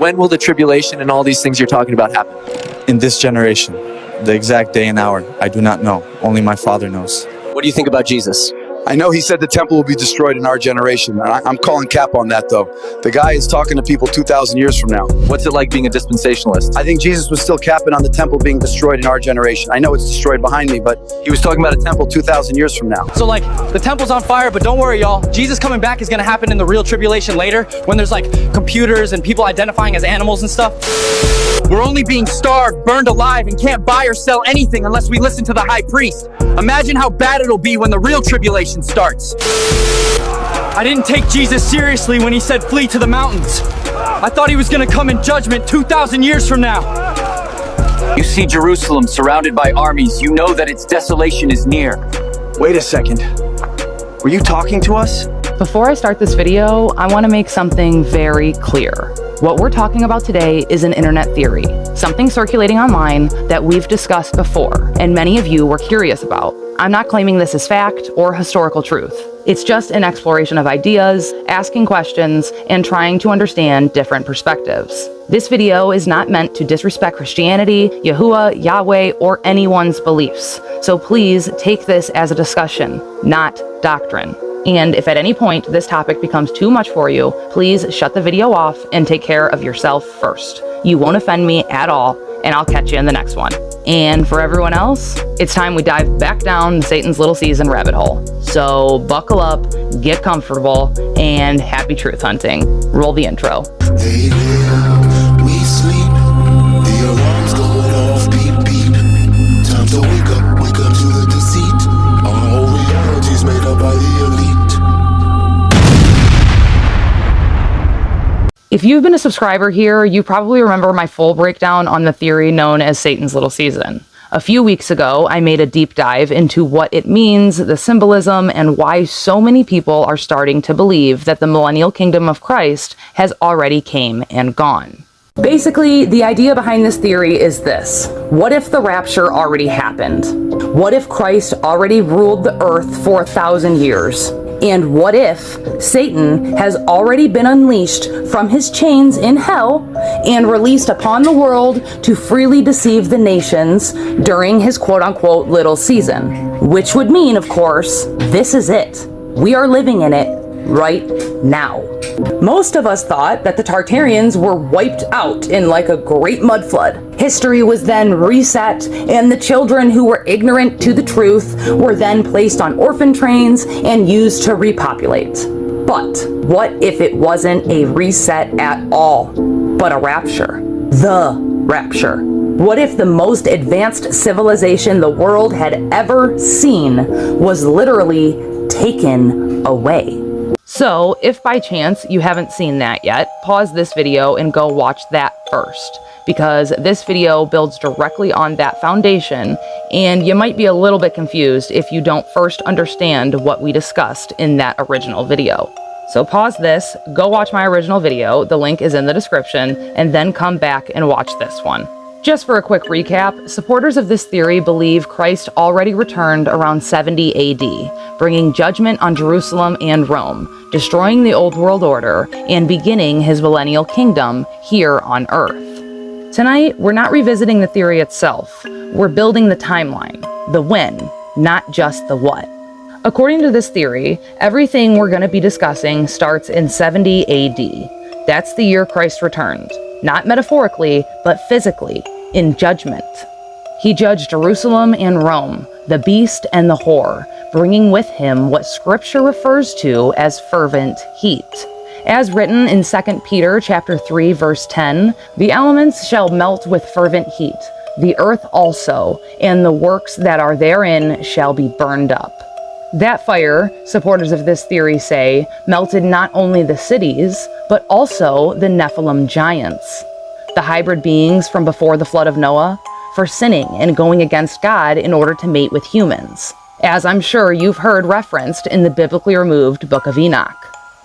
When will the tribulation and all these things you're talking about happen? In this generation. The exact day and hour, I do not know. Only my Father knows. What do you think about Jesus? I know he said the temple will be destroyed in our generation. I'm calling cap on that, though. The guy is talking to people 2,000 years from now. What's it like being a dispensationalist? I think Jesus was still capping on the temple being destroyed in our generation. I know it's destroyed behind me, but he was talking about a temple 2,000 years from now. So like, the temple's on fire, but don't worry, y'all. Jesus coming back is gonna happen in the real tribulation later, when there's like computers and people identifying as animals and stuff. We're only being starved, burned alive, and can't buy or sell anything unless we listen to the high priest. Imagine how bad it'll be when the real tribulation starts. I didn't take Jesus seriously when he said flee to the mountains. I thought he was gonna come in judgment 2,000 years from now. You see Jerusalem surrounded by armies. You know that its desolation is near. Wait a second. Were you talking to us? Before I start this video, I want to make something very clear. What we're talking about today is an internet theory, something circulating online that we've discussed before, and many of you were curious about. I'm not claiming this is fact or historical truth. It's just an exploration of ideas, asking questions, and trying to understand different perspectives. This video is not meant to disrespect Christianity, Yahuwah, Yahweh, or anyone's beliefs. So please take this as a discussion, not doctrine. And if at any point this topic becomes too much for you, please shut the video off and take care of yourself first. You won't offend me at all, and I'll catch you in the next one. And for everyone else, it's time we dive back down Satan's little season rabbit hole. So buckle up, get comfortable, and happy truth hunting. Roll the intro. They live, we sleep, the alarms going off, beep beep. Time to wake up to the deceit. Our whole reality's made up by the elite. If you've been a subscriber here, you probably remember my full breakdown on the theory known as Satan's little season. A few weeks ago, I made a deep dive into what it means, the symbolism, and why so many people are starting to believe that the millennial kingdom of Christ has already came and gone. Basically, the idea behind this theory is this. What if the rapture already happened? What if Christ already ruled the earth for 1,000 years? And what if Satan has already been unleashed from his chains in hell and released upon the world to freely deceive the nations during his quote-unquote little season? Which would mean, of course, this is it. We are living in it right now. Most of us thought that the Tartarians were wiped out in like a great mud flood. History was then reset, and the children who were ignorant to the truth were then placed on orphan trains and used to repopulate. But what if it wasn't a reset at all, but a rapture? The rapture. What if the most advanced civilization the world had ever seen was literally taken away? So, if by chance you haven't seen that yet, pause this video and go watch that first, because this video builds directly on that foundation, and you might be a little bit confused if you don't first understand what we discussed in that original video. So pause this, go watch my original video, the link is in the description, and then come back and watch this one. Just for a quick recap, supporters of this theory believe Christ already returned around 70 AD, bringing judgment on Jerusalem and Rome, destroying the old world order, and beginning his millennial kingdom here on Earth. Tonight, we're not revisiting the theory itself, we're building the timeline, the when, not just the what. According to this theory, everything we're going to be discussing starts in 70 AD. That's the year Christ returned. Not metaphorically, but physically, in judgment. He judged Jerusalem and Rome, the beast and the whore, bringing with him what scripture refers to as fervent heat. As written in 2 Peter chapter 3, verse 10, the elements shall melt with fervent heat, the earth also, and the works that are therein shall be burned up. That fire, supporters of this theory say, melted not only the cities, but also the Nephilim giants, the hybrid beings from before the flood of Noah, for sinning and going against God in order to mate with humans, as I'm sure you've heard referenced in the biblically removed Book of Enoch.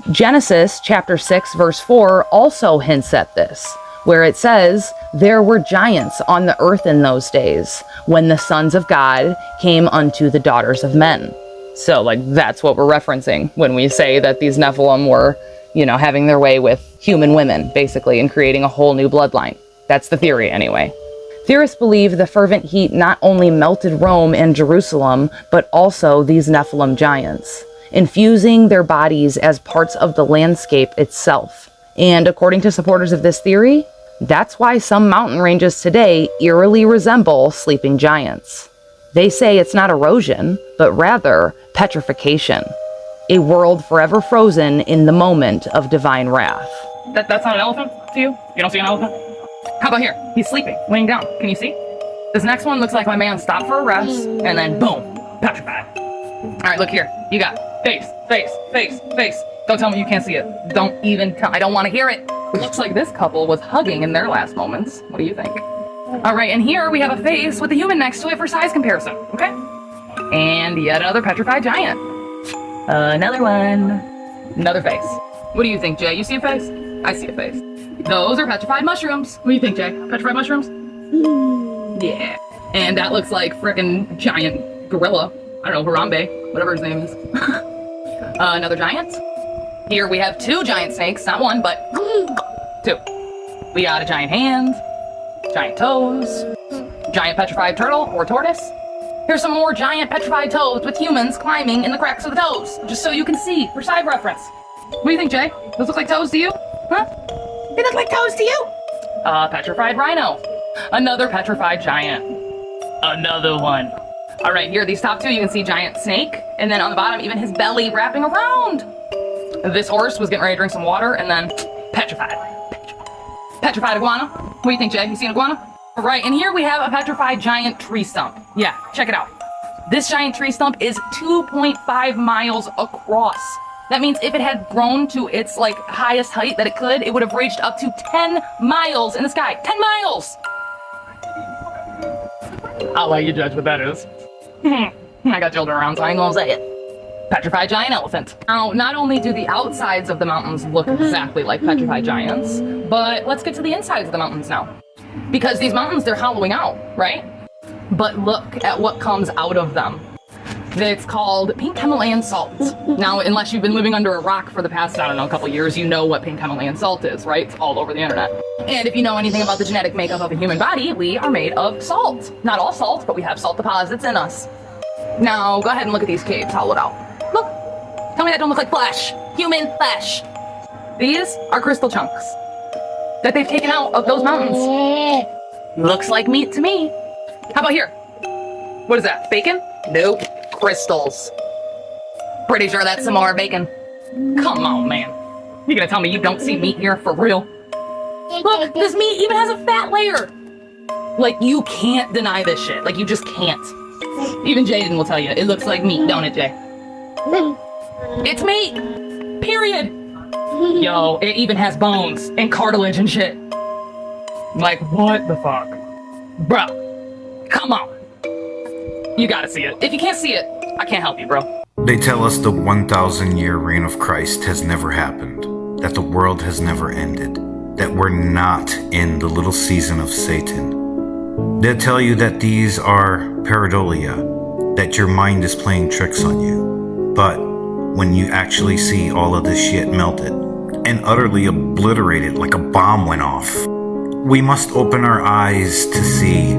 Genesis chapter 6 verse 4 also hints at this, where it says, "There were giants on the earth in those days, when the sons of God came unto the daughters of men." So, like, that's what we're referencing when we say that these Nephilim were having their way with human women, basically, and creating a whole new bloodline. That's the theory, anyway. Theorists believe the fervent heat not only melted Rome and Jerusalem, but also these Nephilim giants, infusing their bodies as parts of the landscape itself. And according to supporters of this theory, that's why some mountain ranges today eerily resemble sleeping giants. They say it's not erosion, but rather petrification. A world forever frozen in the moment of divine wrath. That's not an elephant to you? You don't see an elephant? How about here? He's sleeping, laying down. Can you see? This next one looks like my man stopped for a rest, and then boom, petrified. All right, look here. You got face, face, face, face. Don't tell me you can't see it. Don't even tell. I don't want to hear it. It looks like this couple was hugging in their last moments. What do you think? All right, and here we have a face with a human next to it for size comparison, okay? And yet another petrified giant. Another one. Another face. What do you think, Jay? You see a face? I see a face. Those are petrified mushrooms. What do you think, Jay? Petrified mushrooms? Yeah. And that looks like frickin' giant gorilla. I don't know, Harambe, whatever his name is. Another giant. Here we have two giant snakes, not one, but two. We got a giant hand, giant toes, giant petrified turtle or tortoise. Here's some more giant petrified toes with humans climbing in the cracks of the toes, just so you can see for side reference. What do you think, Jay? Those look like toes to you? Huh? They look like toes to you? Petrified rhino. Another petrified giant. Another one. All right, here, these top two, you can see giant snake, and then on the bottom, even his belly wrapping around. This horse was getting ready to drink some water, and then petrified. Petrified iguana. What do you think, Jay? You see an iguana? All right, and here we have a petrified giant tree stump. Yeah, check it out. This giant tree stump is 2.5 miles across. That means if it had grown to its highest height that it could, it would have reached up to 10 miles in the sky. 10 miles! I'll let you judge what that is. I got children around, so I ain't gonna say it. Petrified giant elephant. Now, not only do the outsides of the mountains look exactly like petrified giants, but let's get to the insides of the mountains now. Because these mountains, they're hollowing out, right? But look at what comes out of them. It's called pink Himalayan salt. Now, unless you've been living under a rock for the past, I don't know, couple years, you know what pink Himalayan salt is, right? It's all over the internet. And if you know anything about the genetic makeup of a human body, we are made of salt. Not all salt, but we have salt deposits in us. Now, go ahead and look at these caves hollowed out. Look. Tell me that don't look like flesh. Human flesh. These are crystal chunks that they've taken out of those mountains. Looks like meat to me. How about here? What is that? Bacon? Nope. Crystals. Pretty sure that's some more bacon. Come on, man. You gonna tell me you don't see meat here for real? Look, this meat even has a fat layer. You can't deny this shit. You just can't. Even Jaden will tell you, it looks like meat, don't it, Jay? It's meat. Period. Yo, it even has bones and cartilage and shit. What the fuck? Bruh, come on. You gotta see it. If you can't see it, I can't help you, bro. They tell us the 1,000-year reign of Christ has never happened, that the world has never ended, that we're not in the little season of Satan. They tell you that these are pareidolia, that your mind is playing tricks on you. But when you actually see all of this shit melted and utterly obliterated like a bomb went off, we must open our eyes to see.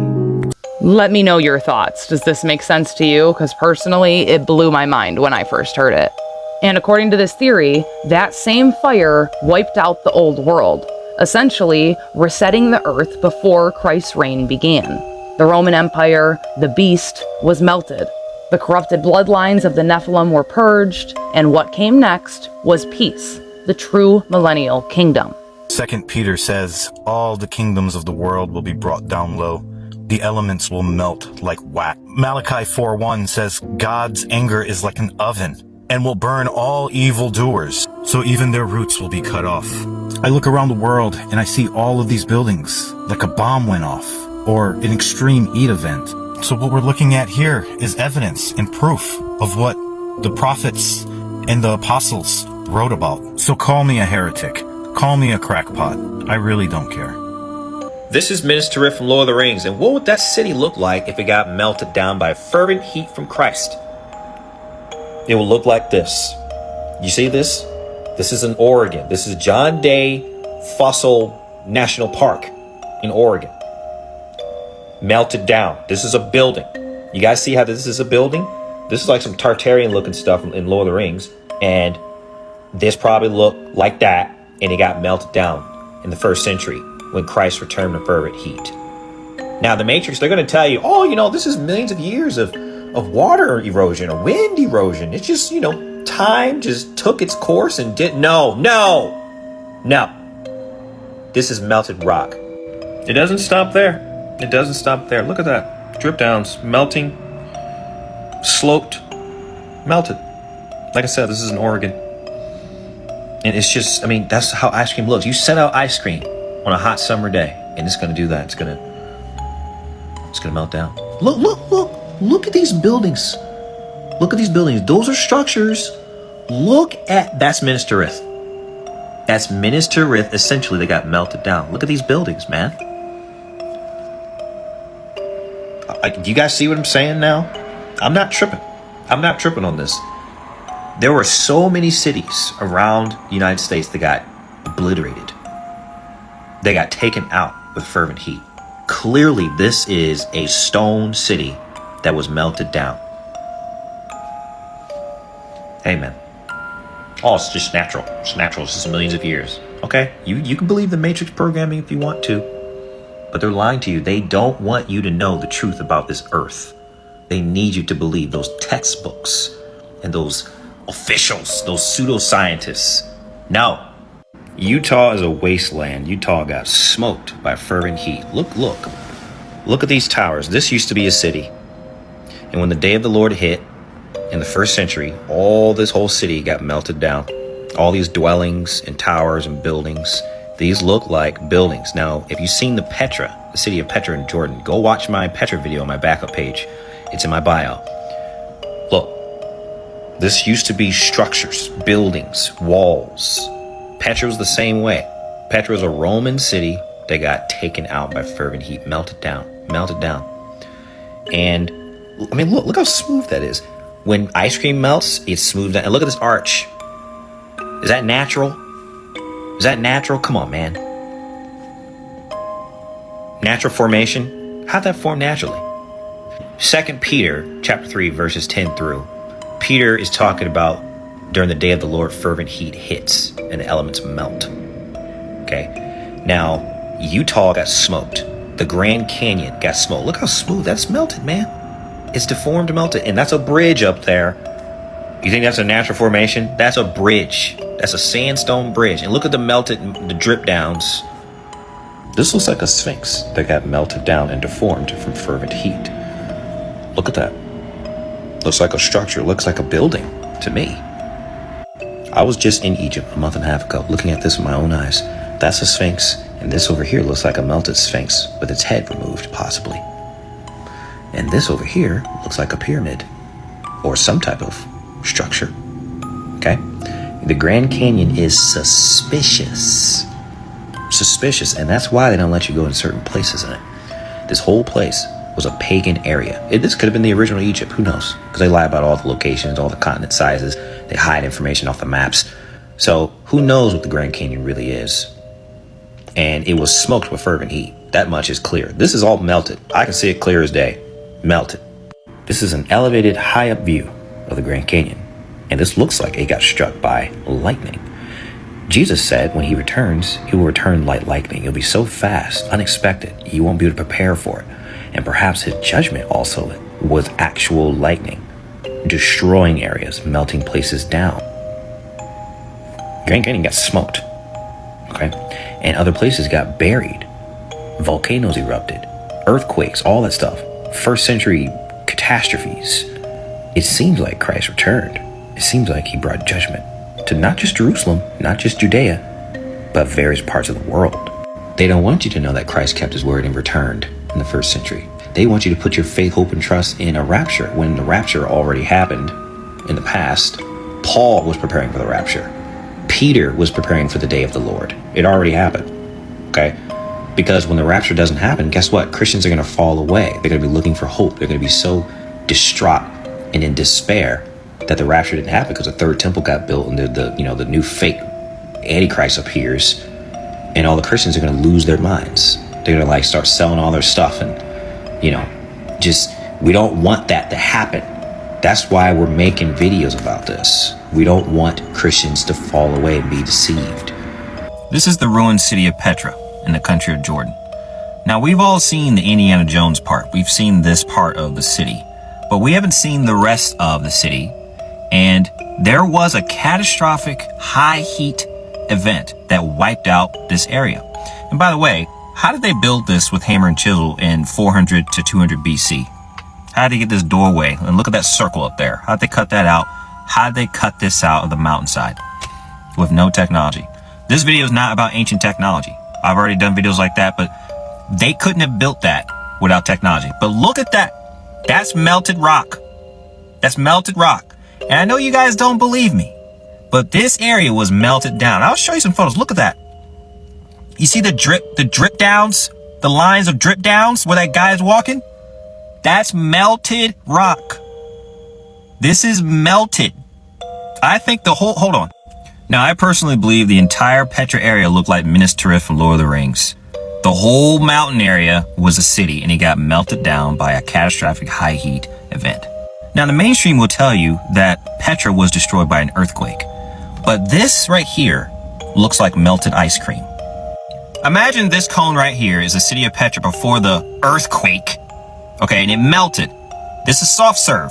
Let me know your thoughts. Does this make sense to you? Because personally, it blew my mind when I first heard it. And according to this theory, that same fire wiped out the old world, essentially resetting the earth before Christ's reign began. The Roman Empire, the beast, was melted. The corrupted bloodlines of the Nephilim were purged, and what came next was peace, the true millennial kingdom. 2 Peter says, all the kingdoms of the world will be brought down low. The elements will melt like wax. Malachi 4:1 says, God's anger is like an oven and will burn all evildoers, so even their roots will be cut off. I look around the world and I see all of these buildings like a bomb went off or an extreme heat event. So what we're looking at here is evidence and proof of what the prophets and the apostles wrote about. So call me a heretic, call me a crackpot. I really don't care. This is Minister Riff from Lord of the Rings, and what would that city look like if it got melted down by fervent heat from Christ? It will look like this. You see this? This is in Oregon. This is John Day Fossil National Park in Oregon. Melted down. This is a building. You guys see how this is a building? This is like some Tartarian looking stuff in Lord of the Rings. And this probably looked like that. And it got melted down in the 1st century when Christ returned with fervent heat. Now, the Matrix, they're going to tell you, oh, you know, this is millions of years of water erosion or wind erosion. It's just, you know, time just took its course and did. No. This is melted rock. It doesn't stop there. It doesn't stop there. Look at that. Drip downs, melting, sloped, melted. Like I said, this is in Oregon. And it's just, I mean, that's how ice cream looks. You set out ice cream on a hot summer day, and it's going to do that. It's going to melt down. Look at these buildings. Look at these buildings. Those are structures. That's Minas Tirith. That's Minas Tirith. Essentially, they got melted down. Look at these buildings, man. Do you guys see what I'm saying now? I'm not tripping. I'm not tripping on this. There were so many cities around the United States that got obliterated. They got taken out with fervent heat. Clearly, this is a stone city that was melted down. Hey, man. Oh, it's just natural. It's natural. It's just millions of years. Okay? You can believe the Matrix programming if you want to. But they're lying to you. They don't want you to know the truth about this earth. They need you to believe those textbooks and those officials, those pseudoscientists. No. Utah is a wasteland. Utah got smoked by fervent heat. Look at these towers. This used to be a city. And when the day of the Lord hit in the 1st century, this whole city got melted down. All these dwellings and towers and buildings. These look like buildings. Now, if you've seen the city of Petra in Jordan, go watch my Petra video on my backup page. It's in my bio. Look, this used to be structures, buildings, walls. Petra was the same way. Petra was a Roman city that got taken out by fervent heat, melted down. And I mean, look how smooth that is. When ice cream melts, it's smooth down. And look at this arch. Is that natural? Come on, man. Natural formation? How'd that form naturally? 2 Peter chapter 3, verses 10 through. Peter is talking about during the day of the Lord, fervent heat hits and the elements melt. Okay. Now, Utah got smoked. The Grand Canyon got smoked. Look how smooth that's melted, man. It's deformed, melted. And that's a bridge up there. You think that's a natural formation? That's a bridge. That's a sandstone bridge. And look at the drip downs. This looks like a sphinx that got melted down and deformed from fervent heat. Look at that. Looks like a structure. Looks like a building to me. I was just in Egypt a month and a half ago looking at this with my own eyes. That's a sphinx. And this over here looks like a melted sphinx with its head removed, possibly. And this over here looks like a pyramid or some type of structure. Okay? The Grand Canyon is suspicious. And that's why they don't let you go in certain places in it. This whole place was a pagan area. This could have been the original Egypt. Who knows? Because they lie about all the locations, all the continent sizes. They hide information off the maps. So who knows what the Grand Canyon really is? And it was smoked with fervent heat. That much is clear. This is all melted. I can see it clear as day. Melted. This is an elevated, high-up view of the Grand Canyon. And this looks like it got struck by lightning. Jesus said when he returns, he will return like lightning. It'll be so fast, unexpected, you won't be able to prepare for it. And perhaps his judgment also was actual lightning, destroying areas, melting places down. Grand Canyon got smoked. Okay? And other places got buried. Volcanoes erupted. Earthquakes, all that stuff. 1st century catastrophes. It seems like Christ returned. It seems like he brought judgment to not just Jerusalem, not just Judea, but various parts of the world. They don't want you to know that Christ kept his word and returned in the 1st century. They want you to put your faith, hope, and trust in a rapture when the rapture already happened in the past. Paul was preparing for the rapture. Peter was preparing for the day of the Lord. It already happened. Okay? Because when the rapture doesn't happen, guess what? Christians are going to fall away. They're going to be looking for hope. They're going to be so distraught and in despair that the rapture didn't happen because the 3rd temple got built and the new fake Antichrist appears, and all the Christians are going to lose their minds. They're going to like start selling all their stuff, and just we don't want that to happen. That's why we're making videos about this. We don't want Christians to fall away and be deceived. This is the ruined city of Petra in the country of Jordan. Now, we've all seen the Indiana Jones part. We've seen this part of the city, but we haven't seen the rest of the city. And there was a catastrophic high heat event that wiped out this area. And by the way, how did they build this with hammer and chisel in 400 to 200 BC? How did they get this doorway? And look at that circle up there. How did they cut that out? How did they cut this out of the mountainside with no technology? This video is not about ancient technology. I've already done videos like that, but they couldn't have built that without technology. But look at that. That's melted rock. That's melted rock. And I know you guys don't believe me, but this area was melted down. I'll show you some photos. Look at that. You see the drip downs, the lines of drip downs where that guy is walking? That's melted rock. This is melted. I think hold on. Now, I personally believe the entire Petra area looked like Minas Tirith from Lord of the Rings. The whole mountain area was a city, and it got melted down by a catastrophic high heat event. Now, the mainstream will tell you that Petra was destroyed by an earthquake, but this right here looks like melted ice cream. Imagine this cone right here is the city of Petra before the earthquake. Okay, and it melted. This is soft serve.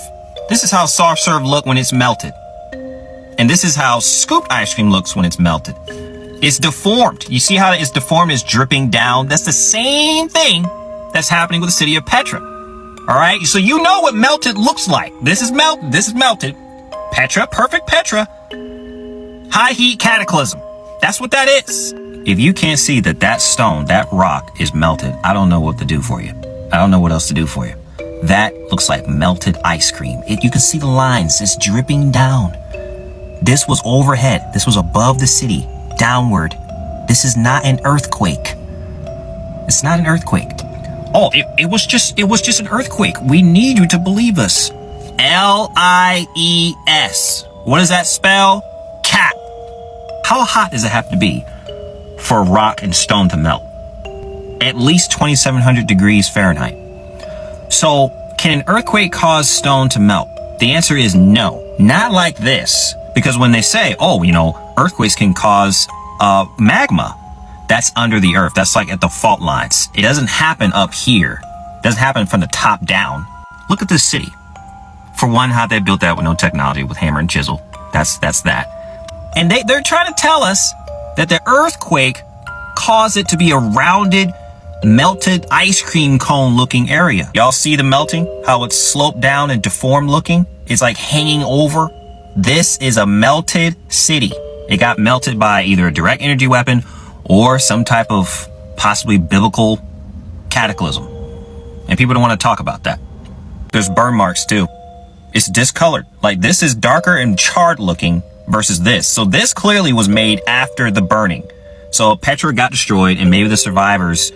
This is how soft serve look when it's melted. And this is how scooped ice cream looks when it's melted. It's deformed. You see how it's deformed? It's dripping down. That's the same thing that's happening with the city of Petra. All right, so you know what melted looks like. This is melted. This is melted. Petra, perfect Petra. High heat cataclysm. That's what that is. If you can't see that stone, that rock is melted, I don't know what to do for you. I don't know what else to do for you. That looks like melted ice cream. You can see the lines. It's dripping down. This was overhead. This was above the city, downward. This is not an earthquake. It's not an earthquake. Oh, it was just an earthquake. We need you to believe us. L-I-E-S. What does that spell? Cap. How hot does it have to be for rock and stone to melt? At least 2,700 degrees Fahrenheit. So, can an earthquake cause stone to melt? The answer is no. Not like this. Because when they say, earthquakes can cause magma, that's under the earth. That's like at the fault lines. It doesn't happen up here. It doesn't happen from the top down. Look at this city. For one, how they built that with no technology, with hammer and chisel. That's that. And they're trying to tell us that the earthquake caused it to be a rounded, melted ice cream cone looking area. Y'all see the melting? How it's sloped down and deformed looking? It's like hanging over. This is a melted city. It got melted by either a direct energy weapon or some type of possibly biblical cataclysm. And people don't want to talk about that. There's burn marks too. It's discolored. Like this is darker and charred looking versus this. So this clearly was made after the burning. So Petra got destroyed and maybe the survivors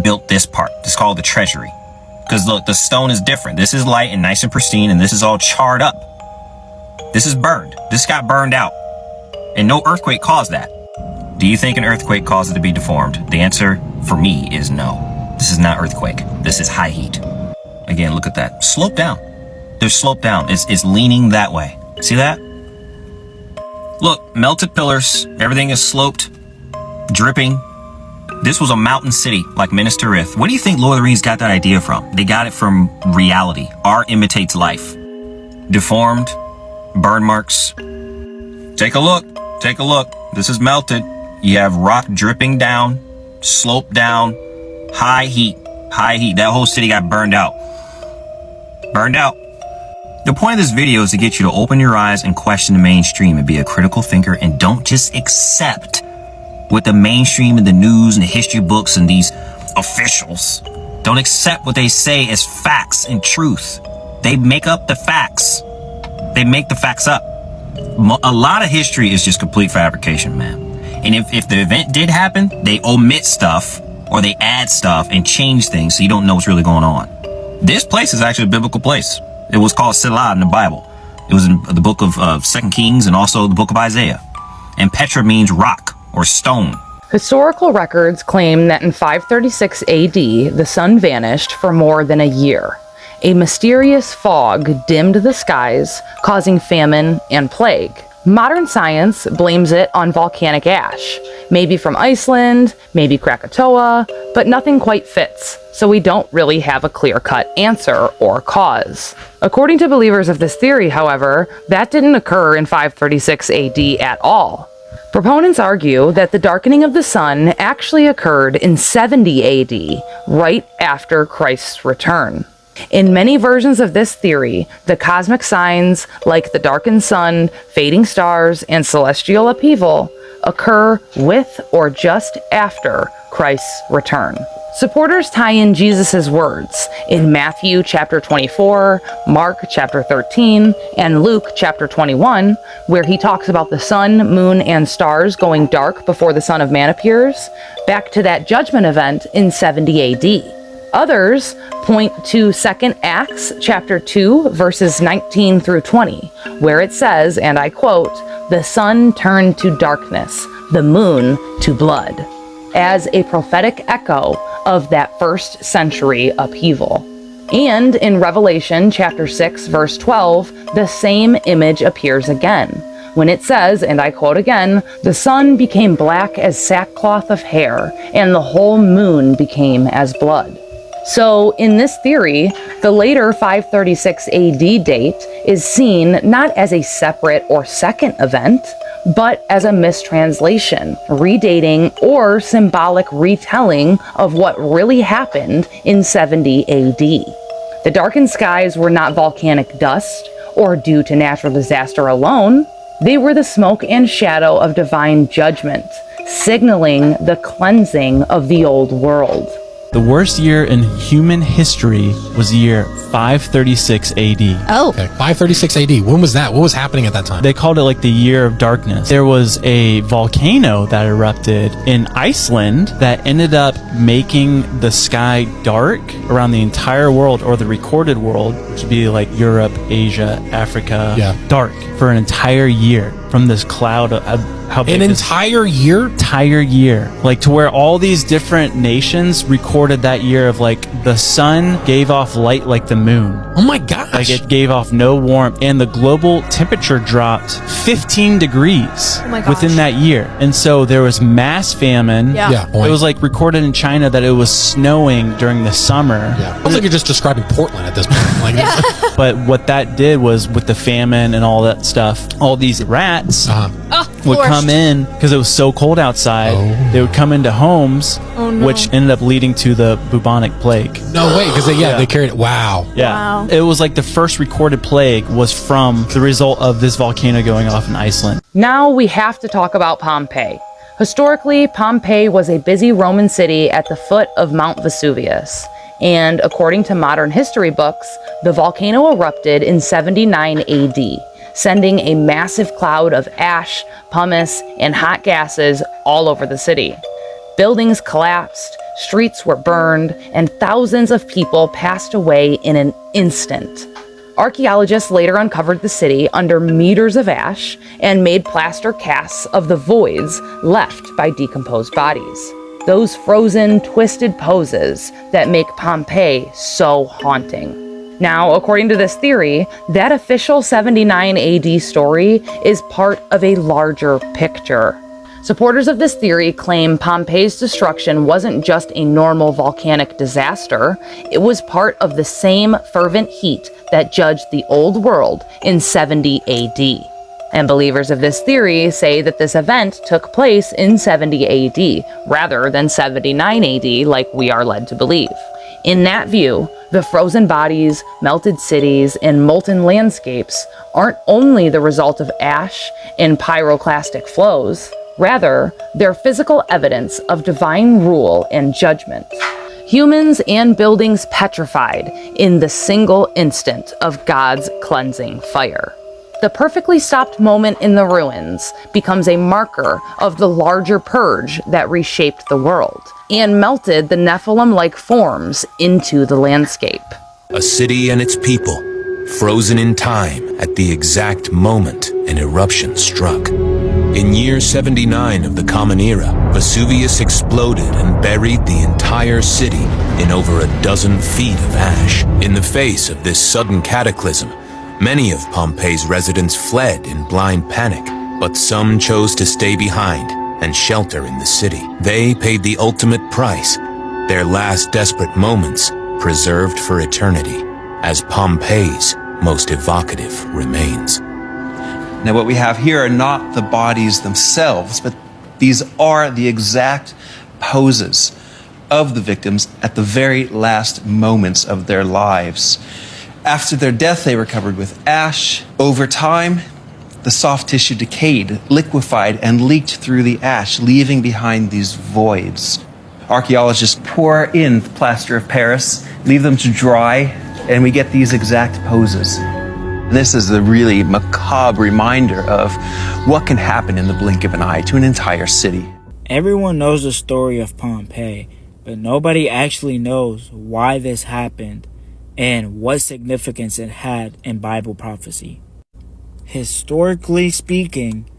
built this part. It's called the treasury. Because look, the stone is different. This is light and nice and pristine, and this is all charred up. This is burned. This got burned out. And no earthquake caused that. Do you think an earthquake caused it to be deformed? The answer for me is no. This is not earthquake. This is high heat. Again, look at that. Slope down. They're sloped down. It's leaning that way. See that? Look, melted pillars. Everything is sloped, dripping. This was a mountain city like Minas Tirith. What do you think Lord of the Rings got that idea from? They got it from reality. Art imitates life. Deformed, burn marks. Take a look. Take a look. This is melted. You have rock dripping down, sloped down, high heat. High heat. That whole city got burned out. Burned out. The point of this video is to get you to open your eyes and question the mainstream and be a critical thinker, and don't just accept what the mainstream and the news and the history books and these officials. Don't accept what they say as facts and truth. They make up the facts. They make the facts up. A lot of history is just complete fabrication, man. And if the event did happen, they omit stuff or they add stuff and change things so you don't know what's really going on. This place is actually a biblical place. It was called S.L.S in the Bible. It was in the book of 2 Kings and also the book of Isaiah. and Petra means rock or stone. Historical records claim that in 536 AD, the sun vanished for more than a year. A mysterious fog dimmed the skies, causing famine and plague. Modern science blames it on volcanic ash, maybe from Iceland, maybe Krakatoa, but nothing quite fits, so we don't really have a clear-cut answer or cause. According to believers of this theory, however, that didn't occur in 536 AD at all. Proponents argue that the darkening of the sun actually occurred in 70 AD, right after Christ's return. In many versions of this theory, the cosmic signs, like the darkened sun, fading stars, and celestial upheaval, occur with or just after Christ's return. Supporters tie in Jesus' words in Matthew chapter 24, Mark chapter 13, and Luke chapter 21, where he talks about the sun, moon, and stars going dark before the Son of Man appears, back to that judgment event in 70 AD. Others point to 2 Acts chapter 2 verses 19 through 20, where it says, and I quote, "The sun turned to darkness, the moon to blood," as a prophetic echo of that first century upheaval. And in Revelation chapter 6 verse 12, the same image appears again, when it says, and I quote again, "The sun became black as sackcloth of hair, and the whole moon became as blood." So, in this theory, the later 536 AD date is seen not as a separate or second event, but as a mistranslation, redating, or symbolic retelling of what really happened in 70 AD. The darkened skies were not volcanic dust or due to natural disaster alone. They were the smoke and shadow of divine judgment, signaling the cleansing of the old world. The worst year in human history was the year 536 AD. Oh. Okay, 536 AD. When was that? What was happening at that time? They called it like the year of darkness. There was a volcano that erupted in Iceland that ended up making the sky dark around the entire world, or the recorded world, which would be like Europe, Asia, Africa. Yeah. Dark for an entire year from this cloud of how big an entire year? Entire year. Like to where all these different nations recorded that year of like the sun gave off light like the moon. Oh my gosh. Like it gave off no warmth, and the global temperature dropped 15 degrees within that year. And so there was mass famine. Yeah. It was like recorded in China that it was snowing during the summer. Yeah. Sounds like you're just describing Portland at this point. Like, But what that did was, with the famine and all that stuff, all these rats would come in because it was so cold outside. They would come into homes, which ended up leading to the bubonic plague. No way, because they carried it. Wow. Yeah. Wow. It was like the first recorded plague was from the result of this volcano going off in Iceland. Now we have to talk about Pompeii. Historically, Pompeii was a busy Roman city at the foot of Mount Vesuvius. And according to modern history books, the volcano erupted in 79 AD, sending a massive cloud of ash, pumice, and hot gases all over the city. Buildings collapsed, streets were burned, and thousands of people passed away in an instant. Archaeologists later uncovered the city under meters of ash and made plaster casts of the voids left by decomposed bodies. Those frozen, twisted poses that make Pompeii so haunting. Now, according to this theory, that official 79 AD story is part of a larger picture. Supporters of this theory claim Pompeii's destruction wasn't just a normal volcanic disaster, it was part of the same fervent heat that judged the old world in 70 AD. And believers of this theory say that this event took place in 70 AD, rather than 79 AD like we are led to believe. In that view, the frozen bodies, melted cities, and molten landscapes aren't only the result of ash and pyroclastic flows, rather, they're physical evidence of divine rule and judgment. Humans and buildings petrified in the single instant of God's cleansing fire. The perfectly stopped moment in the ruins becomes a marker of the larger purge that reshaped the world and melted the Nephilim-like forms into the landscape. A city and its people, frozen in time at the exact moment an eruption struck. In year 79 of the Common Era, Vesuvius exploded and buried the entire city in over a dozen feet of ash. In the face of this sudden cataclysm, many of Pompeii's residents fled in blind panic, but some chose to stay behind and shelter in the city. They paid the ultimate price, their last desperate moments preserved for eternity, as Pompeii's most evocative remains. Now what we have here are not the bodies themselves, but these are the exact poses of the victims at the very last moments of their lives. After their death, they were covered with ash. Over time, the soft tissue decayed, liquefied, and leaked through the ash, leaving behind these voids. Archaeologists pour in the plaster of Paris, leave them to dry, and we get these exact poses. This is a really macabre reminder of what can happen in the blink of an eye to an entire city. Everyone knows the story of Pompeii, but nobody actually knows why this happened and what significance it had in Bible prophecy. Historically speaking,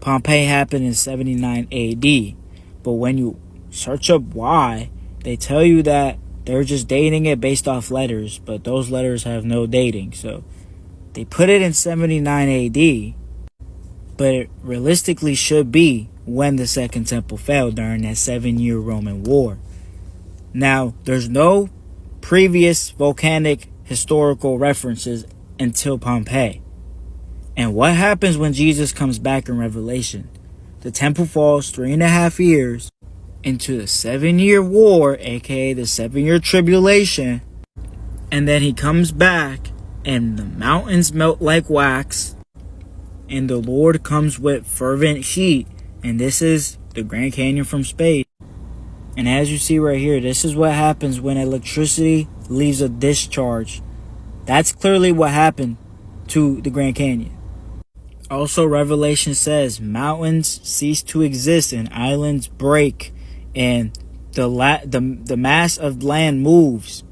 Pompeii happened in 79 AD, but when you search up why, they tell you that they're just dating it based off letters, but those letters have no dating, so they put it in 79 AD, but it realistically should be when the Second Temple fell during that 7-year Roman War. Now, there's no previous volcanic historical references until Pompeii. And what happens when Jesus comes back in Revelation? The temple falls 3.5 years into the 7-year war, aka the 7-year tribulation, and then he comes back and the mountains melt like wax, and the Lord comes with fervent heat, and this is the Grand Canyon from space. And as you see right here, this is what happens when electricity leaves a discharge. That's clearly what happened to the Grand Canyon. Also, Revelation says mountains cease to exist and islands break, and the mass of land moves.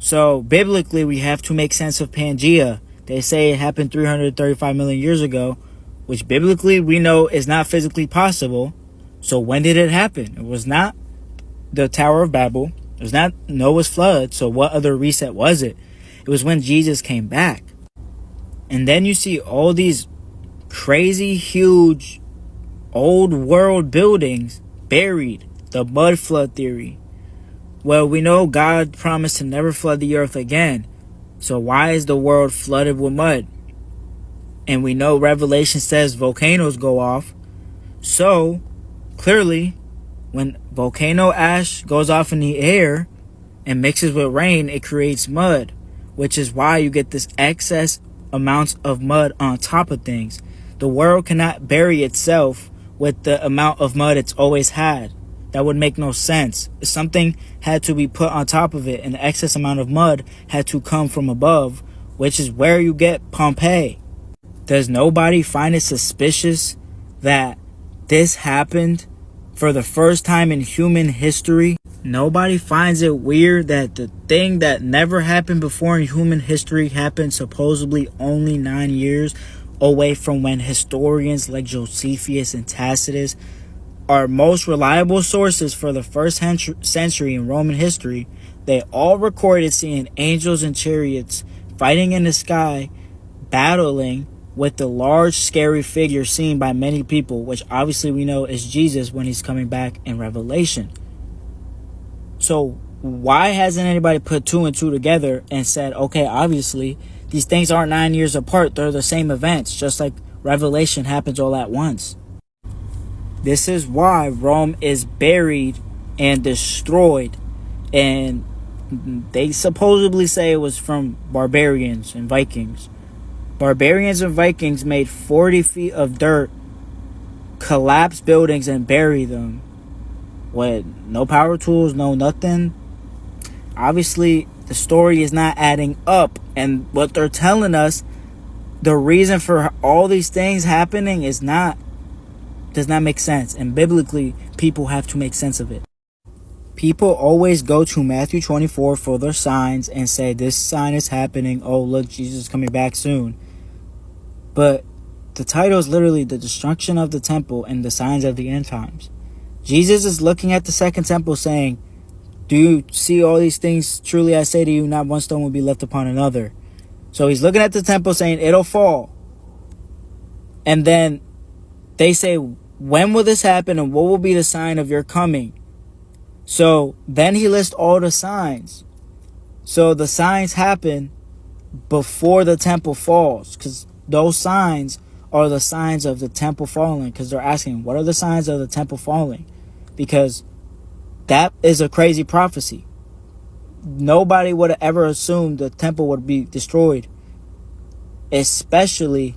So, biblically, we have to make sense of Pangea. They say it happened 335 million years ago, which biblically we know is not physically possible. So, when did it happen? It was not the Tower of Babel. It was not Noah's flood. So, what other reset was it? It was when Jesus came back. And then you see all these crazy, huge, old world buildings buried. The mud flood theory. Well, we know God promised to never flood the earth again. So why is the world flooded with mud? And we know Revelation says volcanoes go off. So, clearly, when volcano ash goes off in the air and mixes with rain, it creates mud. Which is why you get this excess amounts of mud on top of things. The world cannot bury itself with the amount of mud it's always had. That would make no sense. Something had to be put on top of it, and the excess amount of mud had to come from above, which is where you get Pompeii. Does nobody find it suspicious that this happened for the first time in human history? Nobody finds it weird that the thing that never happened before in human history happened supposedly only 9 years away from when historians like Josephus and Tacitus, our most reliable sources for the first century in Roman history, they all recorded seeing angels and chariots fighting in the sky, battling with the large scary figure seen by many people, which obviously we know is Jesus when he's coming back in Revelation. So why hasn't anybody put 2 and 2 together and said, okay, obviously these things aren't 9 years apart, they're the same events, just like Revelation happens all at once. This is why Rome is buried and destroyed, and they supposedly say it was from barbarians and Vikings. Barbarians and Vikings made 40 feet of dirt, collapse buildings, and bury them with no power tools, no nothing. Obviously, the story is not adding up, and what they're telling us, the reason for all these things happening does not make sense, and biblically, people have to make sense of it. People always go to Matthew 24 for their signs and say, this sign is happening, oh look, Jesus is coming back soon. But The title is literally The Destruction of the Temple and the Signs of the End Times. Jesus is looking at the second temple saying, do you see all these things? Truly I say to you, not one stone will be left upon another. So he's looking at the temple saying, it'll fall. And then they say, when will this happen and what will be the sign of your coming? So then he lists all the signs. So the signs happen before the temple falls, because those signs are the signs of the temple falling, because they're asking, what are the signs of the temple falling? Because that is a crazy prophecy. Nobody would have ever assumed the temple would be destroyed, especially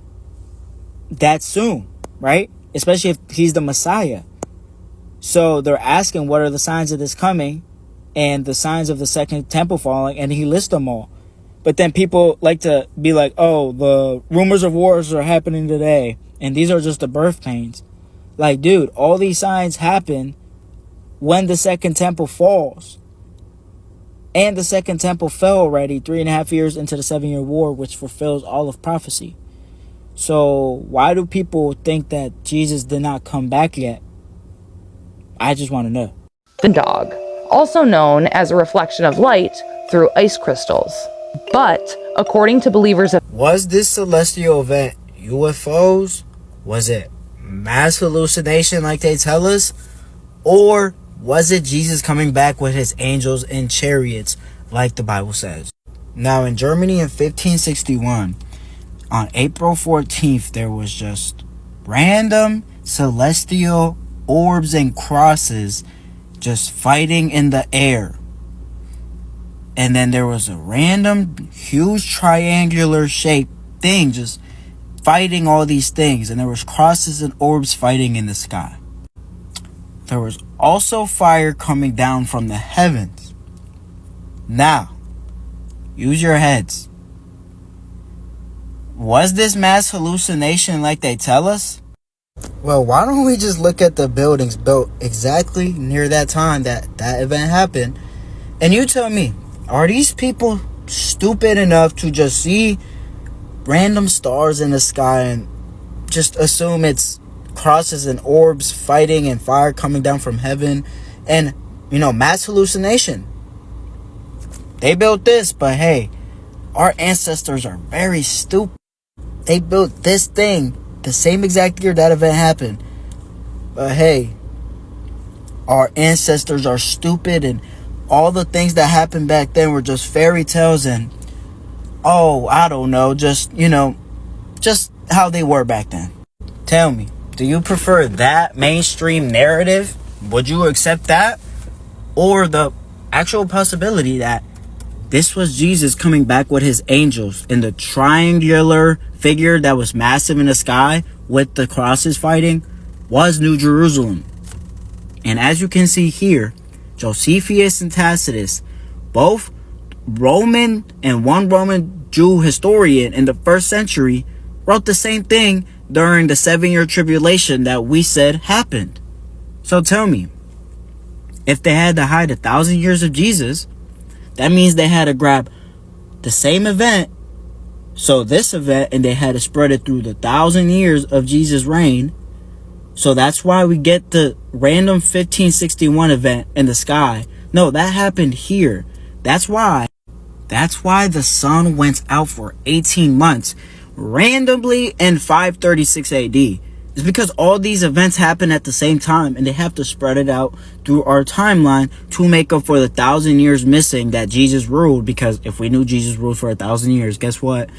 that soon, right? Especially if he's the Messiah. So they're asking, what are the signs of this coming and the signs of the second temple falling? And he lists them all. But then people like to be like, oh, the rumors of wars are happening today, and these are just the birth pains. Like, dude, all these signs happen when the second temple falls. And the second temple fell already 3.5 years into the 7-year war, which fulfills all of prophecy. So why do people think that Jesus did not come back yet? I just want to know. The dog, also known as a reflection of light through ice crystals. But according to believers of Was this celestial event UFOs? Was it mass hallucination like they tell us? Or was it Jesus coming back with his angels in chariots like the Bible says? Now in Germany in 1561, on April 14th, there was just random celestial orbs and crosses just fighting in the air. And then there was a random huge triangular shaped thing just fighting all these things. And there was crosses and orbs fighting in the sky. There was also fire coming down from the heavens. Now, use your heads. Was this mass hallucination like they tell us? Well, why don't we just look at the buildings built exactly near that time that event happened, and you tell me, are these people stupid enough to just see random stars in the sky and just assume it's crosses and orbs fighting and fire coming down from heaven and, mass hallucination? They built this, but hey, our ancestors are very stupid. They built this thing the same exact year that event happened. But hey, our ancestors are stupid, and all the things that happened back then were just fairy tales and, I don't know, just how they were back then. Tell me, do you prefer that mainstream narrative? Would you accept that? Or the actual possibility that this was Jesus coming back with his angels in the triangular figure that was massive in the sky with the crosses fighting was New Jerusalem? And as you can see here, Josephus and Tacitus, both Roman and one Roman Jew historian in the 1st century, wrote the same thing during the 7-year tribulation that we said happened. So tell me, if they had to hide 1,000 years of Jesus, that means they had to grab the same event, so this event, and they had to spread it through the 1,000 years of Jesus' reign. So that's why we get the random 1561 event in the sky. No, that happened here. That's why the sun went out for 18 months randomly in 536 AD. It's because all these events happen at the same time, and they have to spread it out through our timeline to make up for the 1,000 years missing that Jesus ruled. Because if we knew Jesus ruled for 1,000 years, guess what?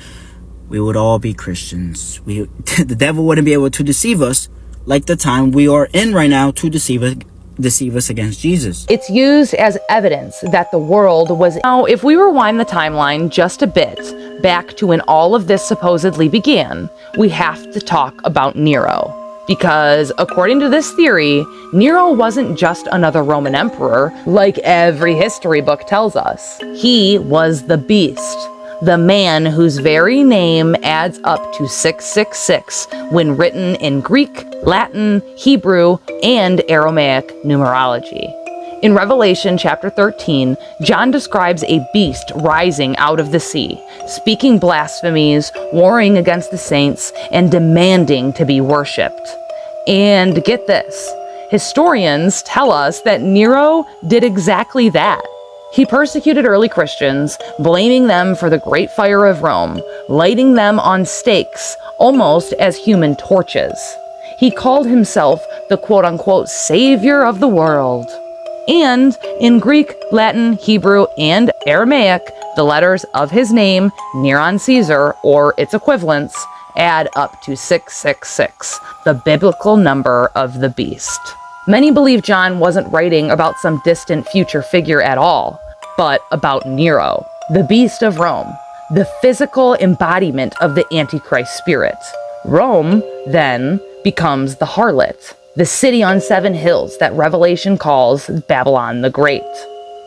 We would all be Christians. The devil wouldn't be able to deceive us like the time we are in right now to deceive us against Jesus. It's used as evidence that the world was... Now, if we rewind the timeline just a bit, back to when all of this supposedly began, we have to talk about Nero. Because according to this theory, Nero wasn't just another Roman emperor, like every history book tells us. He was the beast. The man whose very name adds up to 666 when written in Greek, Latin, Hebrew, and Aramaic numerology. In Revelation chapter 13, John describes a beast rising out of the sea, speaking blasphemies, warring against the saints, and demanding to be worshipped. And get this, historians tell us that Nero did exactly that. He persecuted early Christians, blaming them for the Great Fire of Rome, lighting them on stakes, almost as human torches. He called himself the quote-unquote savior of the world. And in Greek, Latin, Hebrew, and Aramaic, the letters of his name, Neron Caesar, or its equivalents, add up to 666, the biblical number of the beast. Many believe John wasn't writing about some distant future figure at all, but about Nero, the beast of Rome, the physical embodiment of the Antichrist spirit. Rome, then, becomes the harlot, the city on 7 hills that Revelation calls Babylon the Great.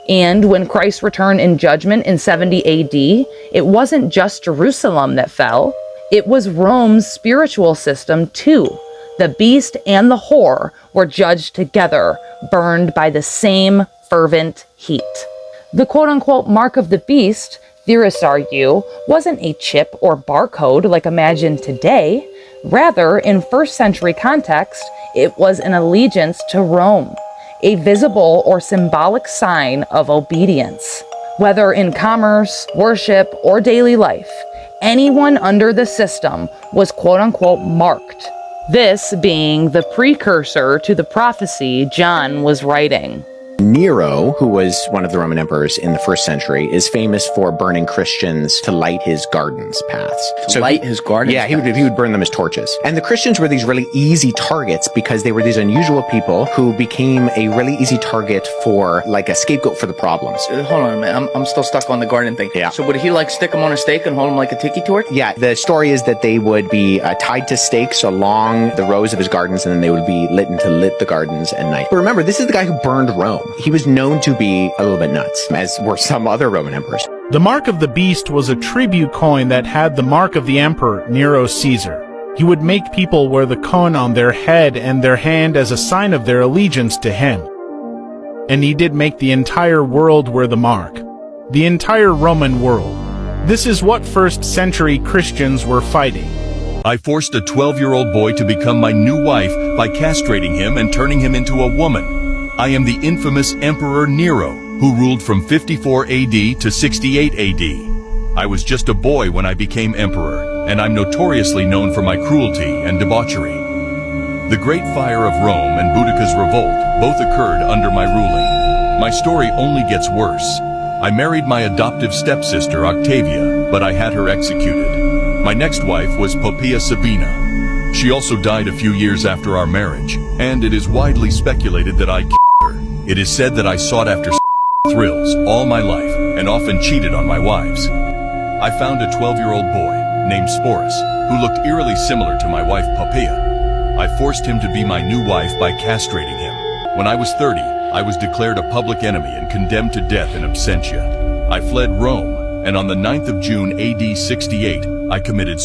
And when Christ returned in judgment in 70 AD, it wasn't just Jerusalem that fell, it was Rome's spiritual system too. The beast and the whore were judged together, burned by the same fervent heat. The quote-unquote mark of the beast, theorists argue, wasn't a chip or barcode like imagined today. Rather, in first century context, it was an allegiance to Rome, a visible or symbolic sign of obedience. Whether in commerce, worship, or daily life, anyone under the system was quote-unquote marked, this being the precursor to the prophecy John was writing. Nero, who was one of the Roman emperors in the 1st century, is famous for burning Christians to light his gardens paths. Light his gardens? Yeah, he would burn them as torches. And the Christians were these really easy targets because they were these unusual people who became a really easy target for like a scapegoat for the problems. Hold on a minute, I'm still stuck on the garden thing. Yeah. So would he like stick them on a stake and hold them like a tiki torch? Yeah, the story is that they would be tied to stakes along the rows of his gardens, and then they would be lit the gardens at night. But remember, this is the guy who burned Rome. He was known to be a little bit nuts, as were some other Roman emperors. The mark of the beast was a tribute coin that had the mark of the emperor, Nero Caesar. He would make people wear the coin on their head and their hand as a sign of their allegiance to him. And he did make the entire world wear the mark. The entire Roman world. This is what 1st century Christians were fighting. I forced a 12-year-old boy to become my new wife by castrating him and turning him into a woman. I am the infamous Emperor Nero, who ruled from 54 AD to 68 AD. I was just a boy when I became emperor, and I'm notoriously known for my cruelty and debauchery. The Great Fire of Rome and Boudicca's revolt both occurred under my ruling. My story only gets worse. I married my adoptive stepsister Octavia, but I had her executed. My next wife was Poppaea Sabina. She also died a few years after our marriage, and it is widely speculated that I killed her. It is said that I sought after thrills all my life and often cheated on my wives. I found a 12-year-old boy named Sporus who looked eerily similar to my wife Poppaea. I forced him to be my new wife by castrating him. When I was 30, I was declared a public enemy and condemned to death in absentia. I fled Rome, and on the 9th of June AD 68, I committed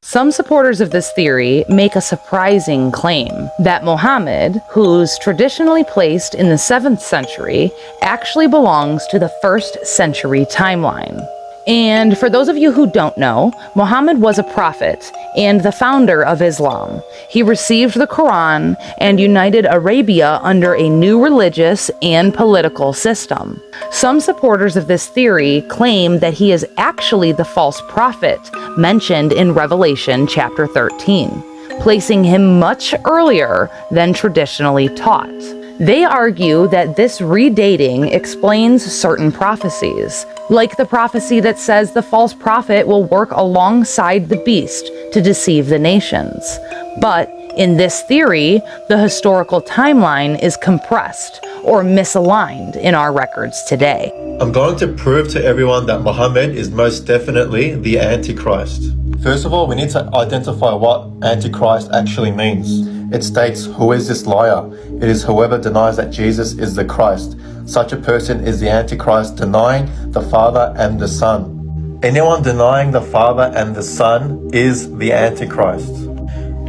Some supporters of this theory make a surprising claim that Muhammad, who's traditionally placed in the 7th century, actually belongs to the 1st century timeline. And for those of you who don't know, Muhammad was a prophet and the founder of Islam. He received the Quran and united Arabia under a new religious and political system. Some supporters of this theory claim that he is actually the false prophet mentioned in Revelation chapter 13, placing him much earlier than traditionally taught. They argue that this redating explains certain prophecies, like the prophecy that says the false prophet will work alongside the beast to deceive the nations. But in this theory, the historical timeline is compressed or misaligned in our records today. I'm going to prove to everyone that Muhammad is most definitely the Antichrist. First of all, we need to identify what Antichrist actually means. It states, "Who is this liar? It is whoever denies that Jesus is the Christ. Such a person is the Antichrist, denying the Father and the Son." Anyone denying the Father and the Son is the Antichrist.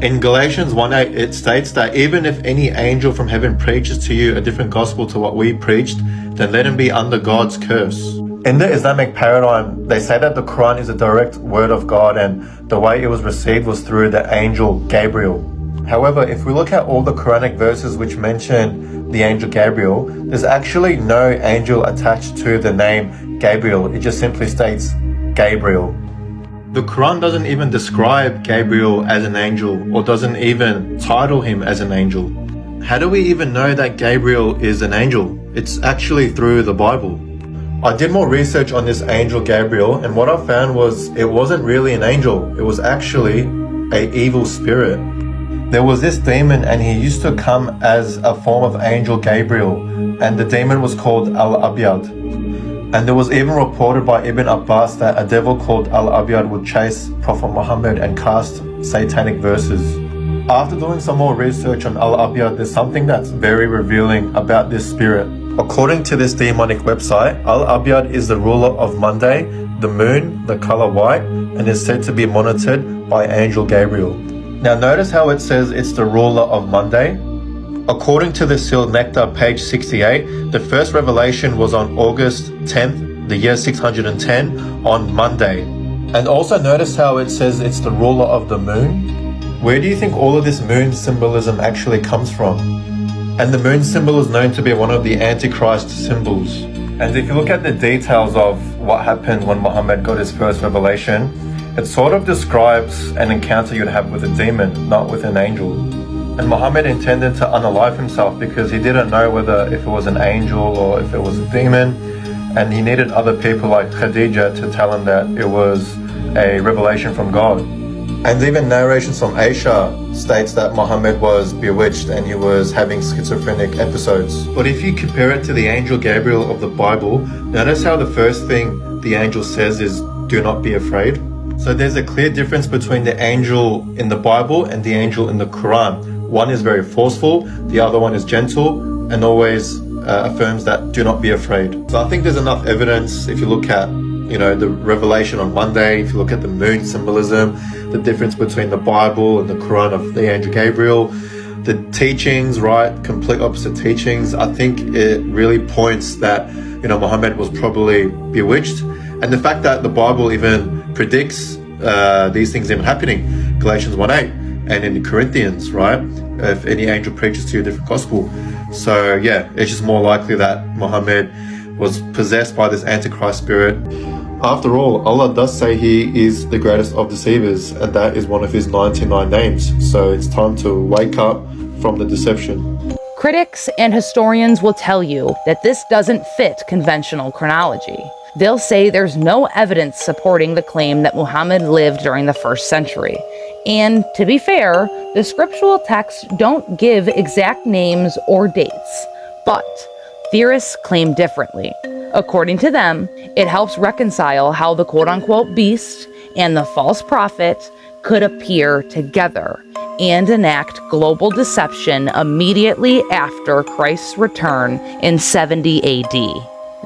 In Galatians 1:8, it states that even if any angel from heaven preaches to you a different gospel to what we preached, then let him be under God's curse. In the Islamic paradigm, they say that the Quran is a direct word of God and the way it was received was through the angel Gabriel. However, if we look at all the Quranic verses which mention the angel Gabriel, there's actually no angel attached to the name Gabriel. It just simply states Gabriel. The Quran doesn't even describe Gabriel as an angel or doesn't even title him as an angel. How do we even know that Gabriel is an angel? It's actually through the Bible. I did more research on this angel Gabriel, and what I found was it wasn't really an angel. It was actually an evil spirit. There was this demon and he used to come as a form of angel Gabriel, and the demon was called Al-Abyad. And it was even reported by Ibn Abbas that a devil called Al-Abyad would chase Prophet Muhammad and cast satanic verses. After doing some more research on Al-Abyad, there's something that's very revealing about this spirit. According to this demonic website, Al-Abyad is the ruler of Monday, the moon, the color white, and is said to be monitored by Angel Gabriel. Now notice how it says it's the ruler of Monday. According to the Sealed Nectar, page 68, the first revelation was on August 10th, the year 610, on Monday. And also notice how it says it's the ruler of the moon. Where do you think all of this moon symbolism actually comes from? And the moon symbol is known to be one of the Antichrist symbols. And if you look at the details of what happened when Muhammad got his first revelation, it sort of describes an encounter you'd have with a demon, not with an angel. And Muhammad intended to unalive himself because he didn't know whether if it was an angel or if it was a demon, and he needed other people like Khadija to tell him that it was a revelation from God. And even narrations from Aisha states that Muhammad was bewitched and he was having schizophrenic episodes. But if you compare it to the angel Gabriel of the Bible, notice how the first thing the angel says is, "Do not be afraid." So there's a clear difference between the angel in the Bible and the angel in the Quran. One is very forceful, the other one is gentle and always affirms that do not be afraid. So I think there's enough evidence if you look at, the revelation on Monday, if you look at the moon symbolism, the difference between the Bible and the Quran of the angel Gabriel, the teachings, right, complete opposite teachings. I think it really points that, Muhammad was probably bewitched. And the fact that the Bible even predicts these things even happening, Galatians 1:8, and in the Corinthians, right? If any angel preaches to you a different gospel. So yeah, it's just more likely that Muhammad was possessed by this Antichrist spirit. After all, Allah does say he is the greatest of deceivers, and that is one of his 99 names. So it's time to wake up from the deception. Critics and historians will tell you that this doesn't fit conventional chronology. They'll say there's no evidence supporting the claim that Muhammad lived during the 1st century. And to be fair, the scriptural texts don't give exact names or dates, but theorists claim differently. According to them, it helps reconcile how the quote-unquote beast and the false prophet could appear together and enact global deception immediately after Christ's return in 70 AD.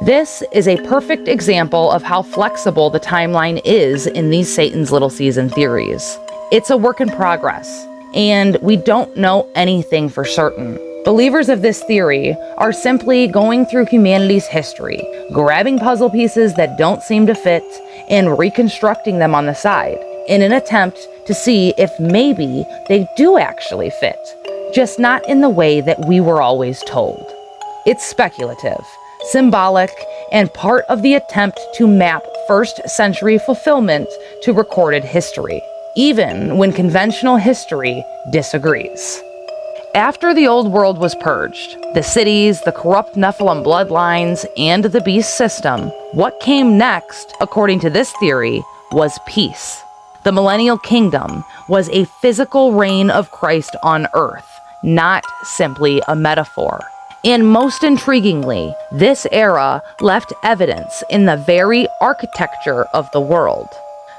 This is a perfect example of how flexible the timeline is in these Satan's Little Season theories. It's a work in progress, and we don't know anything for certain. Believers of this theory are simply going through humanity's history, grabbing puzzle pieces that don't seem to fit, and reconstructing them on the side, in an attempt to see if maybe they do actually fit, just not in the way that we were always told. It's speculative, symbolic, and part of the attempt to map 1st century fulfillment to recorded history, even when conventional history disagrees. After the old world was purged, the cities, the corrupt Nephilim bloodlines, and the beast system, what came next, according to this theory, was peace. The millennial kingdom was a physical reign of Christ on earth, not simply a metaphor. And most intriguingly, this era left evidence in the very architecture of the world.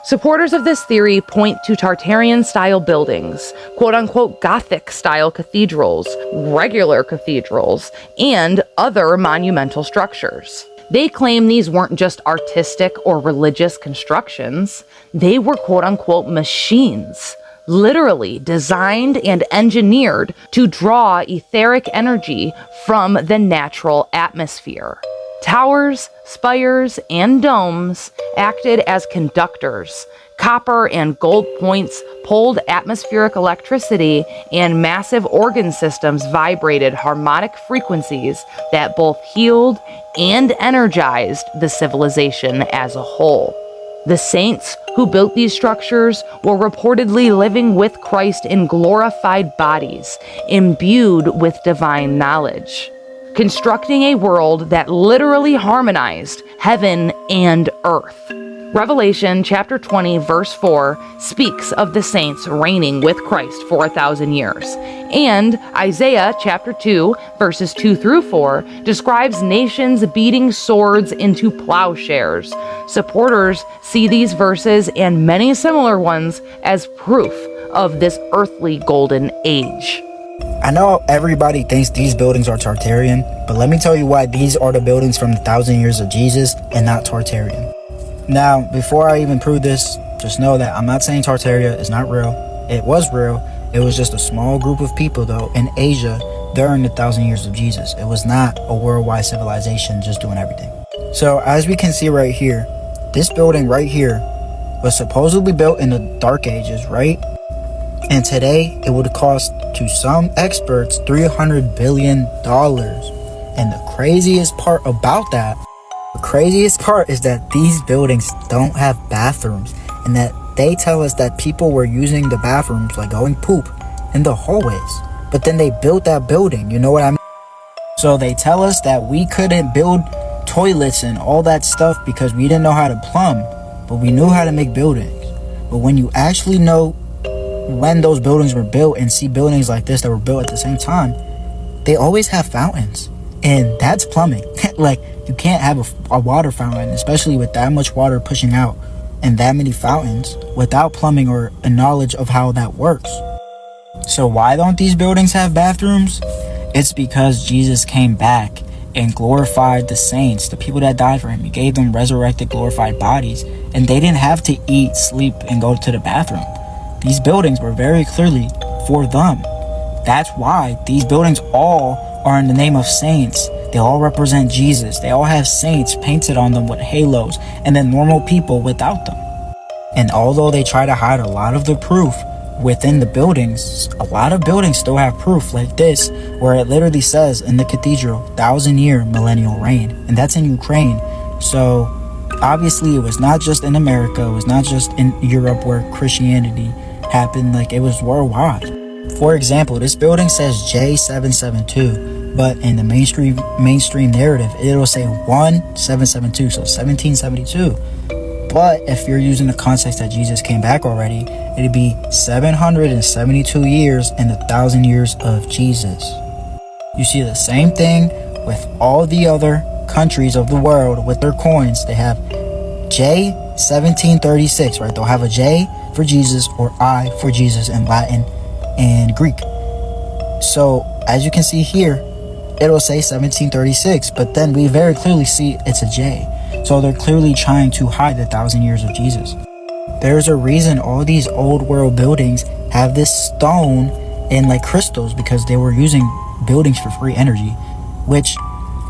Supporters of this theory point to Tartarian-style buildings, quote-unquote Gothic-style cathedrals, regular cathedrals, and other monumental structures. They claim these weren't just artistic or religious constructions, they were quote-unquote machines, literally designed and engineered to draw etheric energy from the natural atmosphere. Towers, spires, and domes acted as conductors. Copper and gold points pulled atmospheric electricity, and massive organ systems vibrated harmonic frequencies that both healed and energized the civilization as a whole. The saints who built these structures were reportedly living with Christ in glorified bodies, imbued with divine knowledge, constructing a world that literally harmonized heaven and earth. Revelation chapter 20 verse 4 speaks of the saints reigning with Christ for 1,000 years. And Isaiah chapter 2 verses 2 through 4 describes nations beating swords into plowshares. Supporters see these verses and many similar ones as proof of this earthly golden age. I know everybody thinks these buildings are Tartarian, but let me tell you why these are the buildings from the 1,000 years of Jesus and not Tartarian. Now, before I even prove this, just know that I'm not saying Tartaria is not real. It was real. It was just a small group of people, though, in Asia during the 1,000 years of Jesus. It was not a worldwide civilization just doing everything. So, as we can see right here, this building right here was supposedly built in the Dark Ages, right? And today, it would cost, to some experts, $300 billion. And the craziest part about that, is that these buildings don't have bathrooms, and that they tell us that people were using the bathrooms, like going poop, in the hallways. But then they built that building, you know what I mean? So they tell us that we couldn't build toilets and all that stuff because we didn't know how to plumb, but we knew how to make buildings. But when you actually know when those buildings were built and see buildings like this that were built at the same time, they always have fountains, and that's plumbing. Like, you can't have a water fountain, especially with that much water pushing out and that many fountains, without plumbing or a knowledge of how that works. So why don't these buildings have bathrooms? It's because Jesus came back and glorified the saints, the people that died for him. He gave them resurrected, glorified bodies, and they didn't have to eat, sleep, and go to the bathroom. These buildings were very clearly for them. That's why these buildings all are in the name of saints. They all represent Jesus. They all have saints painted on them with halos, and then normal people without them. And although they try to hide a lot of the proof within the buildings, a lot of buildings still have proof, like this, where it literally says in the cathedral, 1,000-year millennial reign, and that's in Ukraine. So obviously it was not just in America, it was not just in Europe where Christianity happened, like it was worldwide. For example, this building says J772, but in the mainstream narrative, it'll say 1772, so 1772. But if you're using the context that Jesus came back already, it'd be 772 years and 1,000 years of Jesus. You see the same thing with all the other countries of the world with their coins. They have J1736, right? They'll have a J for Jesus or I for Jesus in Latin and Greek. So as you can see here, it'll say 1736, but then we very clearly see it's a J. So they're clearly trying to hide the 1,000 years of Jesus. There's a reason all these old world buildings have this stone and like crystals, because they were using buildings for free energy, which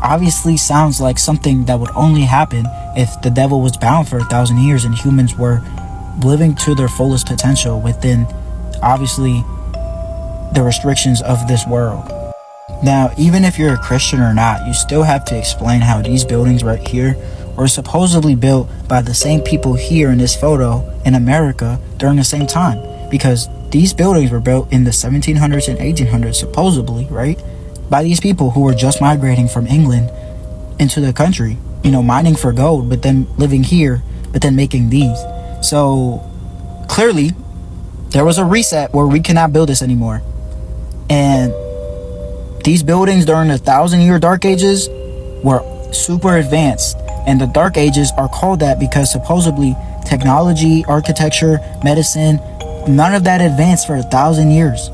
obviously sounds like something that would only happen if the devil was bound for 1,000 years and humans were living to their fullest potential within, obviously, the restrictions of this world. Now, even if you're a Christian or not, you still have to explain how these buildings right here were supposedly built by the same people here in this photo in America during the same time, because these buildings were built in the 1700s and 1800s, supposedly, right, by these people who were just migrating from England into the country, you know, mining for gold, but then living here, but then making these. So clearly there was a reset where we cannot build this anymore. And these buildings during the 1,000-year Dark Ages were super advanced. And the Dark Ages are called that because supposedly technology, architecture, medicine, none of that advanced for 1,000 years.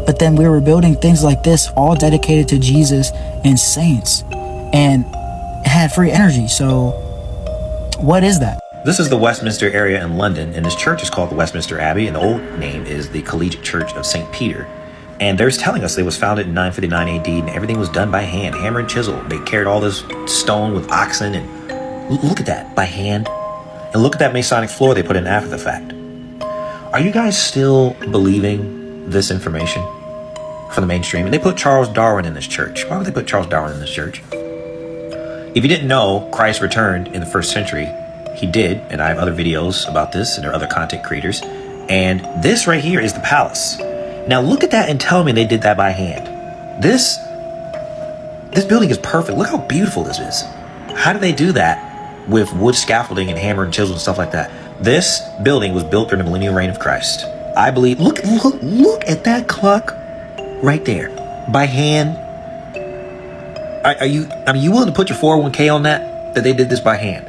But then we were building things like this, all dedicated to Jesus and saints, and it had free energy. So what is that? This is the Westminster area in London, and this church is called the Westminster Abbey, and the old name is the Collegiate Church of St. Peter. And they're telling us it was founded in 959 AD, and everything was done by hand, hammer and chisel. They carried all this stone with oxen, and look at that, by hand. And look at that Masonic floor they put in after the fact. Are you guys still believing this information from the mainstream? And they put Charles Darwin in this church. Why would they put Charles Darwin in this church? If you didn't know, Christ returned in the 1st century. He did, and I have other videos about this, and there are other content creators. And this right here is the palace. Now look at that and tell me they did that by hand. This building is perfect. Look how beautiful this is. How did they do that with wood scaffolding and hammer and chisel and stuff like that? This building was built during the millennial reign of Christ. I believe, look at that clock right there, by hand. Are you willing to put your 401k on that they did this by hand?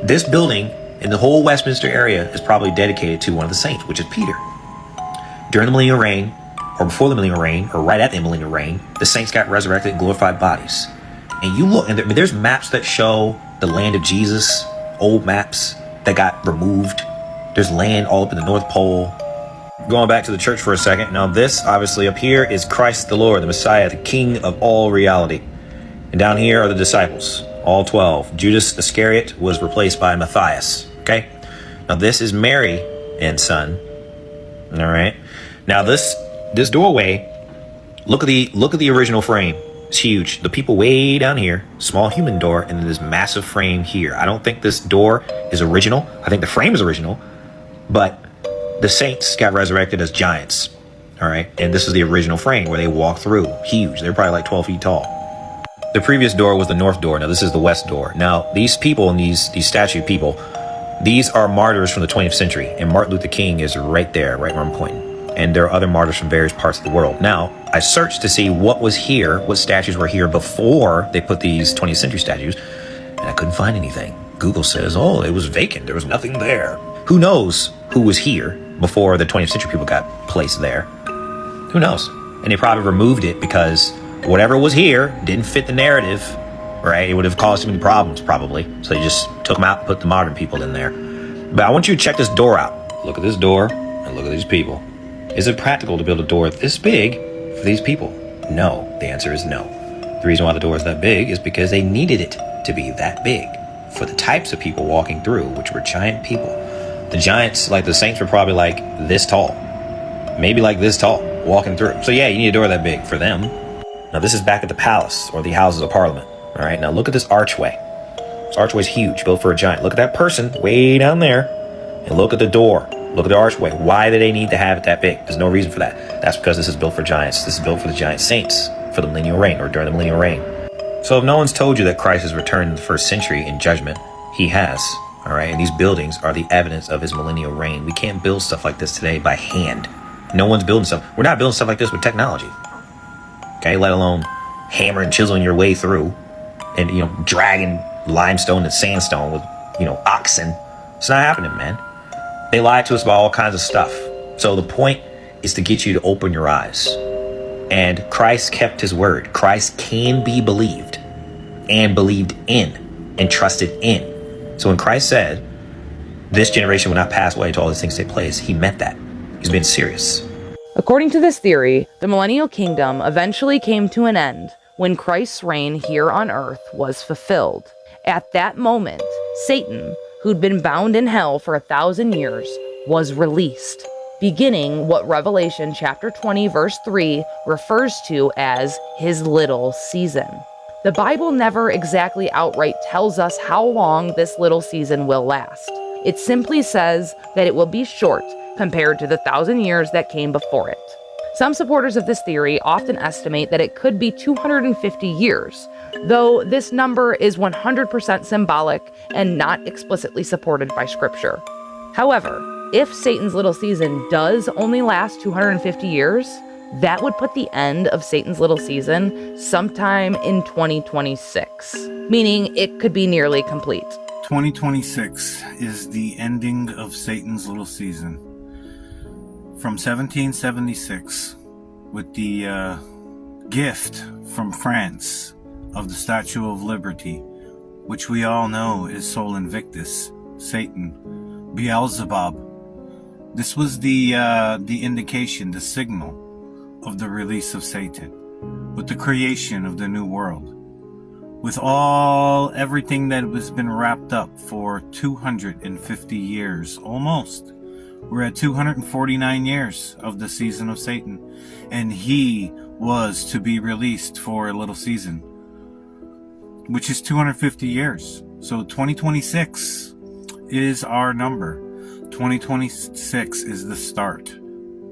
This building in the whole Westminster area is probably dedicated to one of the saints, which is Peter. During the millennial reign, or before the millennial reign, or right at the millennial reign, the saints got resurrected in glorified bodies. And you look, and there's maps that show the land of Jesus, old maps that got removed. There's land all up in the North Pole. Going back to the church for a second. Now this, obviously, up here is Christ the Lord, the Messiah, the King of all reality. And down here are the disciples, all 12. Judas Iscariot was replaced by Matthias. Okay? Now this is Mary and son. All right. Now this doorway, look at the original frame. It's huge. The people way down here, small human door, and then this massive frame here. I don't think this door is original. I think the frame is original, but the saints got resurrected as giants. All right. And this is the original frame where they walk through. Huge. They're probably like 12 feet tall. The previous door was the north door. Now this is the west door. Now these people and these statue people, these are martyrs from the 20th century, and Martin Luther King is right there, right where I'm pointing. And there are other martyrs from various parts of the world. Now, I searched to see what was here, what statues were here before they put these 20th century statues, and I couldn't find anything. Google says, oh, it was vacant. There was nothing there. Who knows who was here before the 20th century people got placed there? Who knows? And they probably removed it because whatever was here didn't fit the narrative, right? It would have caused too many problems, probably. So they just took them out and put the modern people in there. But I want you to check this door out. Look at this door and look at these people. Is it practical to build a door this big for these people? No. The answer is no. The reason why the door is that big is because they needed it to be that big for the types of people walking through, which were giant people. The giants, like the saints, were probably like this tall, maybe like this tall, walking through. So yeah, you need a door that big for them. Now this is back at the palace or the Houses of Parliament. All right, now look at this archway. This archway is huge, built for a giant. Look at that person way down there, and look at the door. Look at the archway. Why do they need to have it that big? There's no reason for that. That's because this is built for giants. This is built for the giant saints for the millennial reign or during the millennial reign. So if no one's told you that Christ has returned in the 1st century in judgment, he has. All right, and these buildings are the evidence of his millennial reign. We can't build stuff like this today by hand. No one's building stuff. We're not building stuff like this with technology. Okay, let alone hammer and chiseling your way through and, dragging limestone and sandstone with, oxen. It's not happening, man. They lied to us about all kinds of stuff. So the point is to get you to open your eyes. And Christ kept his word. Christ can be believed and believed in and trusted in. So when Christ said, this generation will not pass away until all these things take place, he meant that. He's being serious. According to this theory, the millennial kingdom eventually came to an end when Christ's reign here on earth was fulfilled. At that moment, Satan, who'd been bound in hell for 1,000 years, was released, beginning what Revelation chapter 20 verse 3 refers to as his little season. The Bible never exactly outright tells us how long this little season will last. It simply says that it will be short compared to the 1,000 years that came before it. Some supporters of this theory often estimate that it could be 250 years, though this number is 100% symbolic and not explicitly supported by scripture. However, if Satan's little season does only last 250 years, that would put the end of Satan's little season sometime in 2026, meaning it could be nearly complete. 2026 is the ending of Satan's little season. From 1776, with the gift from France of the Statue of Liberty, which we all know is Sol Invictus, Satan, Beelzebub. This was the indication, the signal of the release of Satan, with the creation of the new world, with everything that has been wrapped up for 250 years, almost. We're at 249 years of the season of Satan, and he was to be released for a little season, which is 250 years. So 2026 is our number. 2026 is the start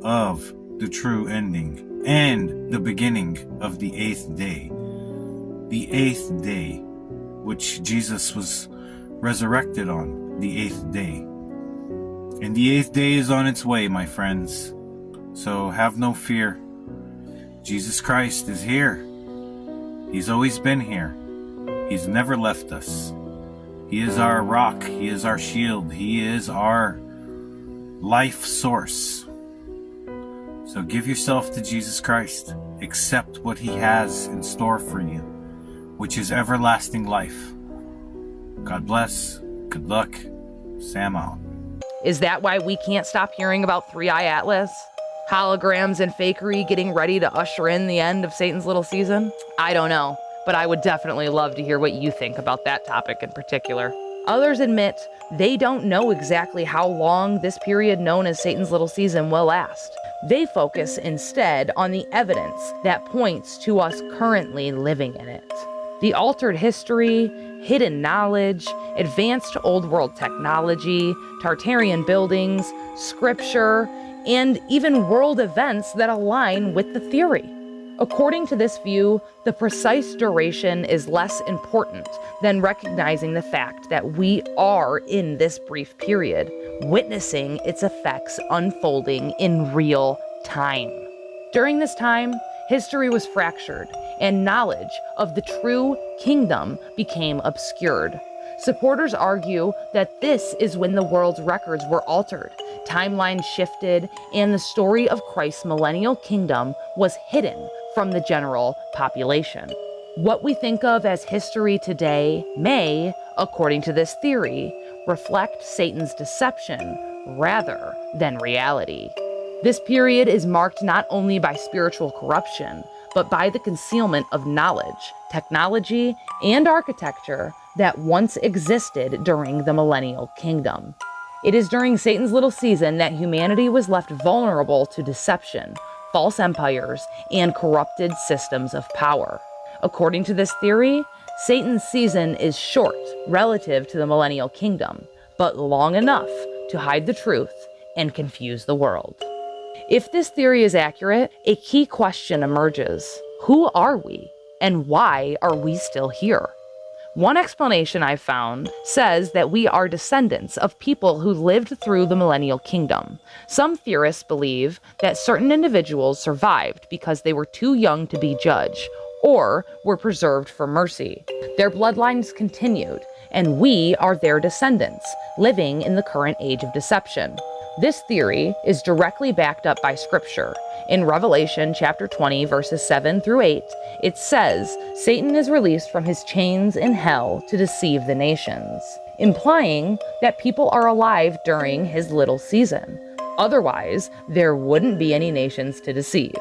of the true ending and the beginning of the 8th day. The 8th day, which Jesus was resurrected on the 8th day. And the 8th day is on its way, my friends. So have no fear. Jesus Christ is here. He's always been here. He's never left us. He is our rock. He is our shield. He is our life source. So give yourself to Jesus Christ. Accept what he has in store for you, which is everlasting life. God bless. Good luck. Sam out. Is that why we can't stop hearing about Three-Eye Atlas? Holograms and fakery getting ready to usher in the end of Satan's little season? I don't know, but I would definitely love to hear what you think about that topic in particular. Others admit they don't know exactly how long this period known as Satan's little season will last. They focus instead on the evidence that points to us currently living in it. The altered history, hidden knowledge, advanced old world technology, Tartarian buildings, scripture, and even world events that align with the theory. According to this view, the precise duration is less important than recognizing the fact that we are in this brief period, witnessing its effects unfolding in real time. During this time, history was fractured, and knowledge of the true kingdom became obscured. Supporters argue that this is when the world's records were altered, timelines shifted, and the story of Christ's millennial kingdom was hidden from the general population. What we think of as history today may, according to this theory, reflect Satan's deception rather than reality. This period is marked not only by spiritual corruption, but by the concealment of knowledge, technology, and architecture that once existed during the millennial kingdom. It is during Satan's little season that humanity was left vulnerable to deception, false empires, and corrupted systems of power. According to this theory, Satan's season is short relative to the millennial kingdom, but long enough to hide the truth and confuse the world. If this theory is accurate, a key question emerges. Who are we, and why are we still here? One explanation I've found says that we are descendants of people who lived through the millennial kingdom. Some theorists believe that certain individuals survived because they were too young to be judged, or were preserved for mercy. Their bloodlines continued, and we are their descendants, living in the current age of deception. This theory is directly backed up by scripture. In Revelation chapter 20, verses 7 through 8, it says, Satan is released from his chains in hell to deceive the nations, implying that people are alive during his little season. Otherwise, there wouldn't be any nations to deceive.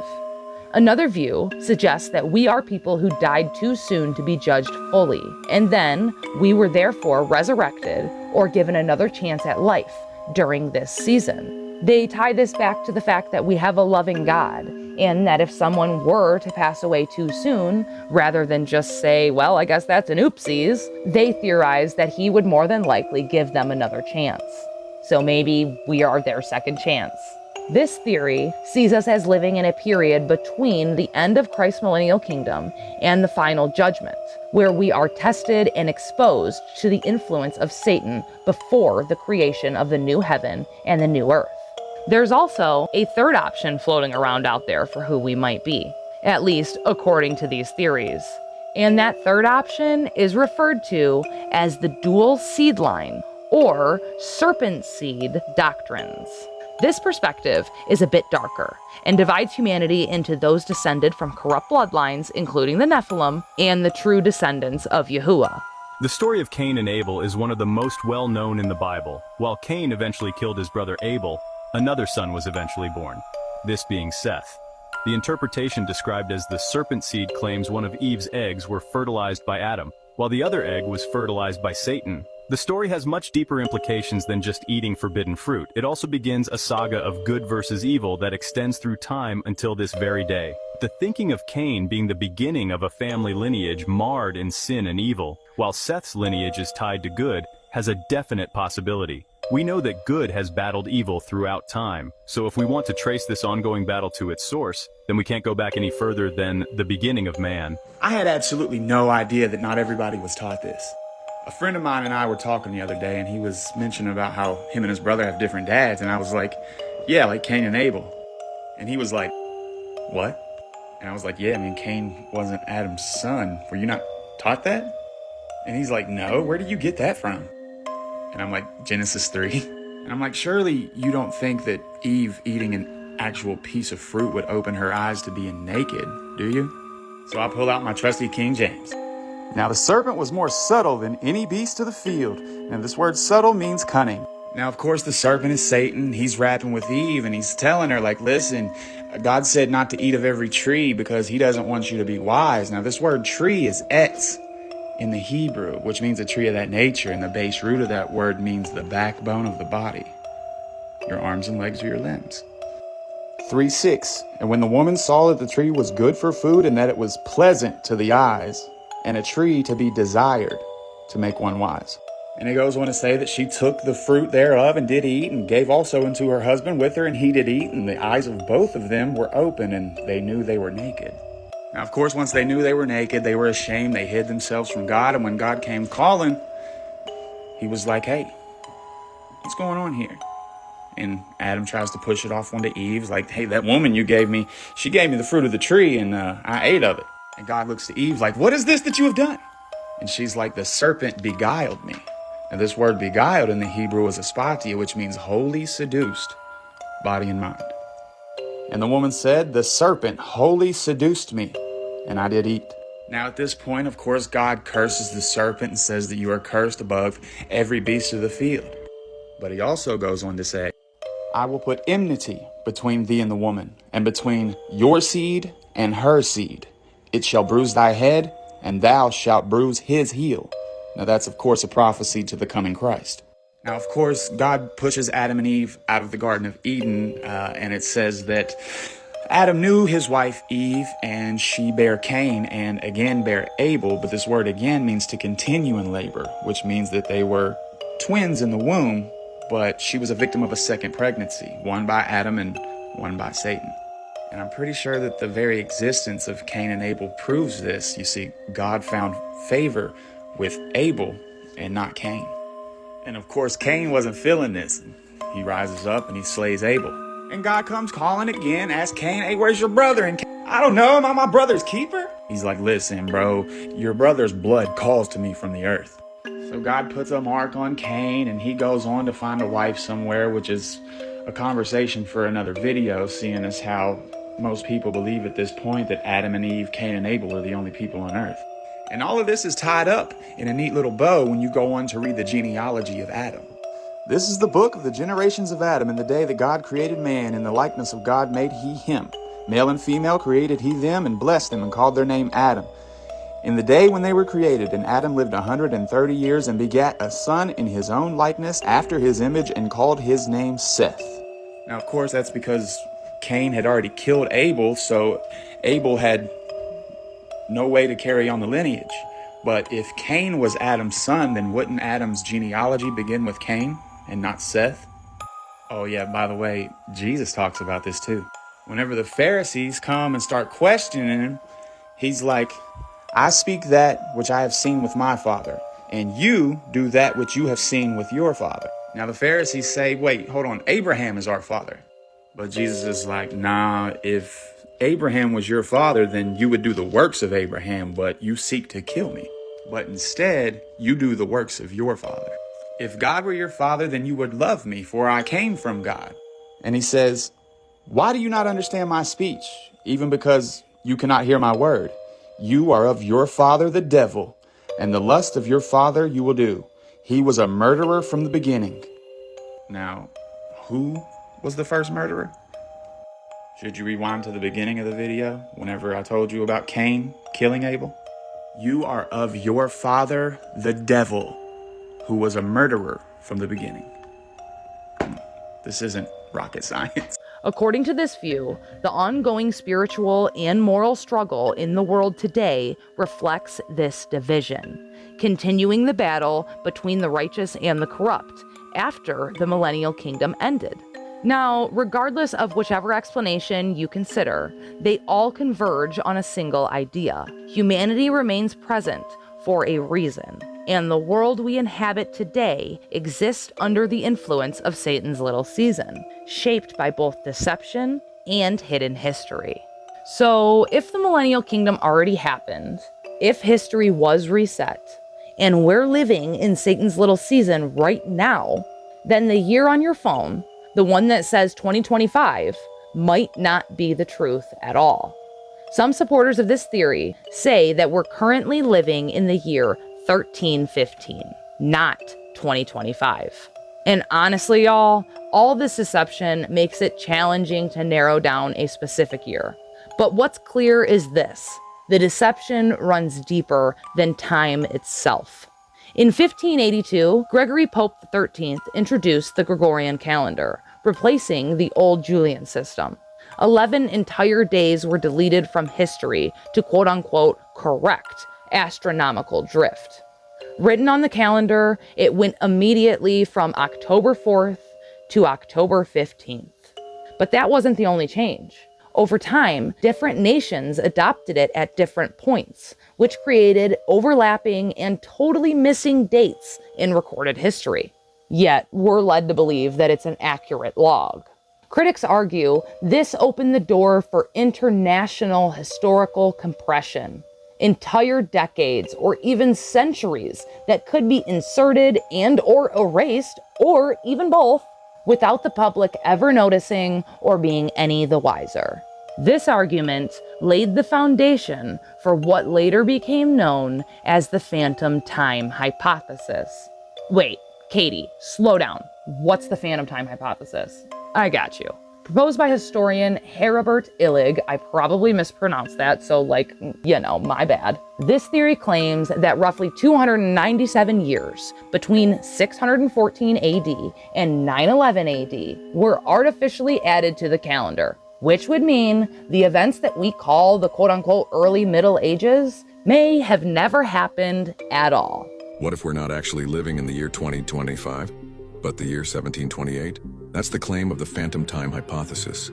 Another view suggests that we are people who died too soon to be judged fully, and then we were therefore resurrected or given another chance at life during this season. They tie this back to the fact that we have a loving God, and that if someone were to pass away too soon, rather than just say, well, I guess that's an oopsies, they theorize that he would more than likely give them another chance. So maybe we are their second chance. This theory sees us as living in a period between the end of Christ's millennial kingdom and the final judgment, where we are tested and exposed to the influence of Satan before the creation of the new heaven and the new earth. There's also a third option floating around out there for who we might be, at least according to these theories. And that third option is referred to as the dual seed line, or serpent seed doctrines. This perspective is a bit darker and divides humanity into those descended from corrupt bloodlines, including the Nephilim, and the true descendants of Yahuwah. The story of Cain and Abel is one of the most well-known in the Bible. While Cain eventually killed his brother Abel, another son was eventually born, this being Seth. The interpretation described as the serpent seed claims one of Eve's eggs were fertilized by Adam, while the other egg was fertilized by Satan. The story has much deeper implications than just eating forbidden fruit. It also begins a saga of good versus evil that extends through time until this very day. The thinking of Cain being the beginning of a family lineage marred in sin and evil, while Seth's lineage is tied to good, has a definite possibility. We know that good has battled evil throughout time, so if we want to trace this ongoing battle to its source, then we can't go back any further than the beginning of man. I had absolutely no idea that not everybody was taught this. A friend of mine and I were talking the other day, and he was mentioning about how him and his brother have different dads, and I was like, yeah, like Cain and Abel. And he was like, what? And I was like, yeah, I mean, Cain wasn't Adam's son. Were you not taught that? And he's like, no, where did you get that from? And I'm like, Genesis 3. And I'm like, surely you don't think that Eve eating an actual piece of fruit would open her eyes to being naked, do you? So I pull out my trusty King James. Now the serpent was more subtle than any beast of the field. And this word subtle means cunning. Now, of course, the serpent is Satan. He's rapping with Eve and he's telling her, like, listen, God said not to eat of every tree because he doesn't want you to be wise. Now, this word tree is etz in the Hebrew, which means a tree of that nature, and the base root of that word means the backbone of the body. Your arms and legs are your limbs. 3:6. And when the woman saw that the tree was good for food and that it was pleasant to the eyes, and a tree to be desired to make one wise. And it goes on to say that she took the fruit thereof and did eat, and gave also unto her husband with her, and he did eat, and the eyes of both of them were open, and they knew they were naked. Now, of course, once they knew they were naked, they were ashamed. They hid themselves from God. And when God came calling, he was like, hey, what's going on here? And Adam tries to push it off onto Eve. He's like, hey, that woman you gave me, she gave me the fruit of the tree and I ate of it. And God looks to Eve like, what is this that you have done? And she's like, the serpent beguiled me. And this word beguiled in the Hebrew is aspatia, which means wholly seduced, body and mind. And the woman said, the serpent wholly seduced me, and I did eat. Now at this point, of course, God curses the serpent and says that you are cursed above every beast of the field. But he also goes on to say, I will put enmity between thee and the woman, and between your seed and her seed. It shall bruise thy head, and thou shalt bruise his heel. Now that's, of course, a prophecy to the coming Christ. Now, of course, God pushes Adam and Eve out of the Garden of Eden, and it says that Adam knew his wife Eve, and she bare Cain, and again bare Abel, but this word again means to continue in labor, which means that they were twins in the womb, but she was a victim of a second pregnancy, one by Adam and one by Satan. And I'm pretty sure that the very existence of Cain and Abel proves this. You see, God found favor with Abel and not Cain. And of course, Cain wasn't feeling this. He rises up and he slays Abel. And God comes calling again, asks Cain, hey, where's your brother? And Cain, I don't know, am I my brother's keeper? He's like, listen, bro, your brother's blood calls to me from the earth. So God puts a mark on Cain and he goes on to find a wife somewhere, which is a conversation for another video, seeing as how most people believe at this point that Adam and Eve, Cain and Abel are the only people on earth. And all of this is tied up in a neat little bow when you go on to read the genealogy of Adam. This is the book of the generations of Adam. In the day that God created man, in the likeness of God made he him. Male and female created he them, and blessed them, and called their name Adam. In the day when they were created, and Adam lived 130 years, and begat a son in his own likeness, after his image, and called his name Seth. Now, of course, that's because Cain had already killed Abel, so Abel had no way to carry on the lineage. But if Cain was Adam's son, then wouldn't Adam's genealogy begin with Cain and not Seth? Oh yeah, by the way, Jesus talks about this too. Whenever the Pharisees come and start questioning him, he's like, I speak that which I have seen with my father, and you do that which you have seen with your father. Now the Pharisees say, wait, hold on, Abraham is our father. But Jesus is like, nah, if Abraham was your father, then you would do the works of Abraham, but you seek to kill me. But instead, you do the works of your father. If God were your father, then you would love me, for I came from God. And he says, why do you not understand my speech? Even because you cannot hear my word. You are of your father, the devil, and the lust of your father you will do. He was a murderer from the beginning. Now, who was the first murderer? Should you rewind to the beginning of the video, whenever I told you about Cain killing Abel? You are of your father, the devil, who was a murderer from the beginning. This isn't rocket science. According to this view, the ongoing spiritual and moral struggle in the world today reflects this division, continuing the battle between the righteous and the corrupt after the millennial kingdom ended. Now, regardless of whichever explanation you consider, they all converge on a single idea. Humanity remains present for a reason, and the world we inhabit today exists under the influence of Satan's little season, shaped by both deception and hidden history. So, if the millennial kingdom already happened, if history was reset, and we're living in Satan's little season right now, then the year on your phone, the one that says 2025, might not be the truth at all. Some supporters of this theory say that we're currently living in the year 1315, not 2025. And honestly, y'all, all this deception makes it challenging to narrow down a specific year. But what's clear is this: the deception runs deeper than time itself. In 1582, Gregory Pope XIII introduced the Gregorian calendar, replacing the old Julian system. 11 entire days were deleted from history to quote-unquote correct astronomical drift. Written on the calendar, it went immediately from October 4th to October 15th. But that wasn't the only change. Over time, different nations adopted it at different points, which created overlapping and totally missing dates in recorded history. Yet, we're led to believe that it's an accurate log. Critics argue this opened the door for international historical compression. Entire decades or even centuries that could be inserted and or erased, or even both, without the public ever noticing or being any the wiser. This argument laid the foundation for what later became known as the phantom time hypothesis. Wait, Katie, slow down. What's the phantom time hypothesis? I got you. Proposed by historian Herbert Illig, I probably mispronounced that, so my bad. This theory claims that roughly 297 years between 614 AD and 911 AD were artificially added to the calendar, which would mean the events that we call the quote-unquote early Middle Ages may have never happened at all. What if we're not actually living in the year 2025, but the year 1728? That's the claim of the phantom time hypothesis,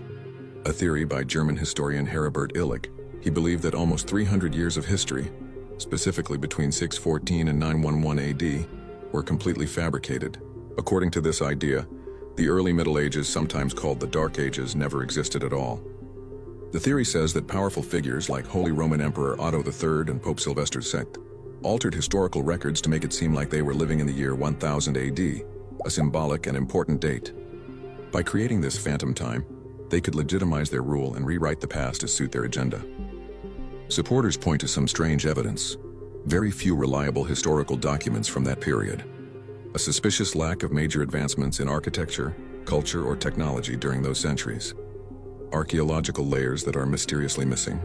a theory by German historian Herbert Illig. He believed that almost 300 years of history, specifically between 614 and 911 AD, were completely fabricated. According to this idea, the early Middle Ages, sometimes called the Dark Ages, never existed at all. The theory says that powerful figures like Holy Roman Emperor Otto III and Pope Sylvester VI altered historical records to make it seem like they were living in the year 1000 AD, a symbolic and important date. By creating this phantom time, they could legitimize their rule and rewrite the past to suit their agenda. Supporters point to some strange evidence, very few reliable historical documents from that period, a suspicious lack of major advancements in architecture, culture, or technology during those centuries, archaeological layers that are mysteriously missing,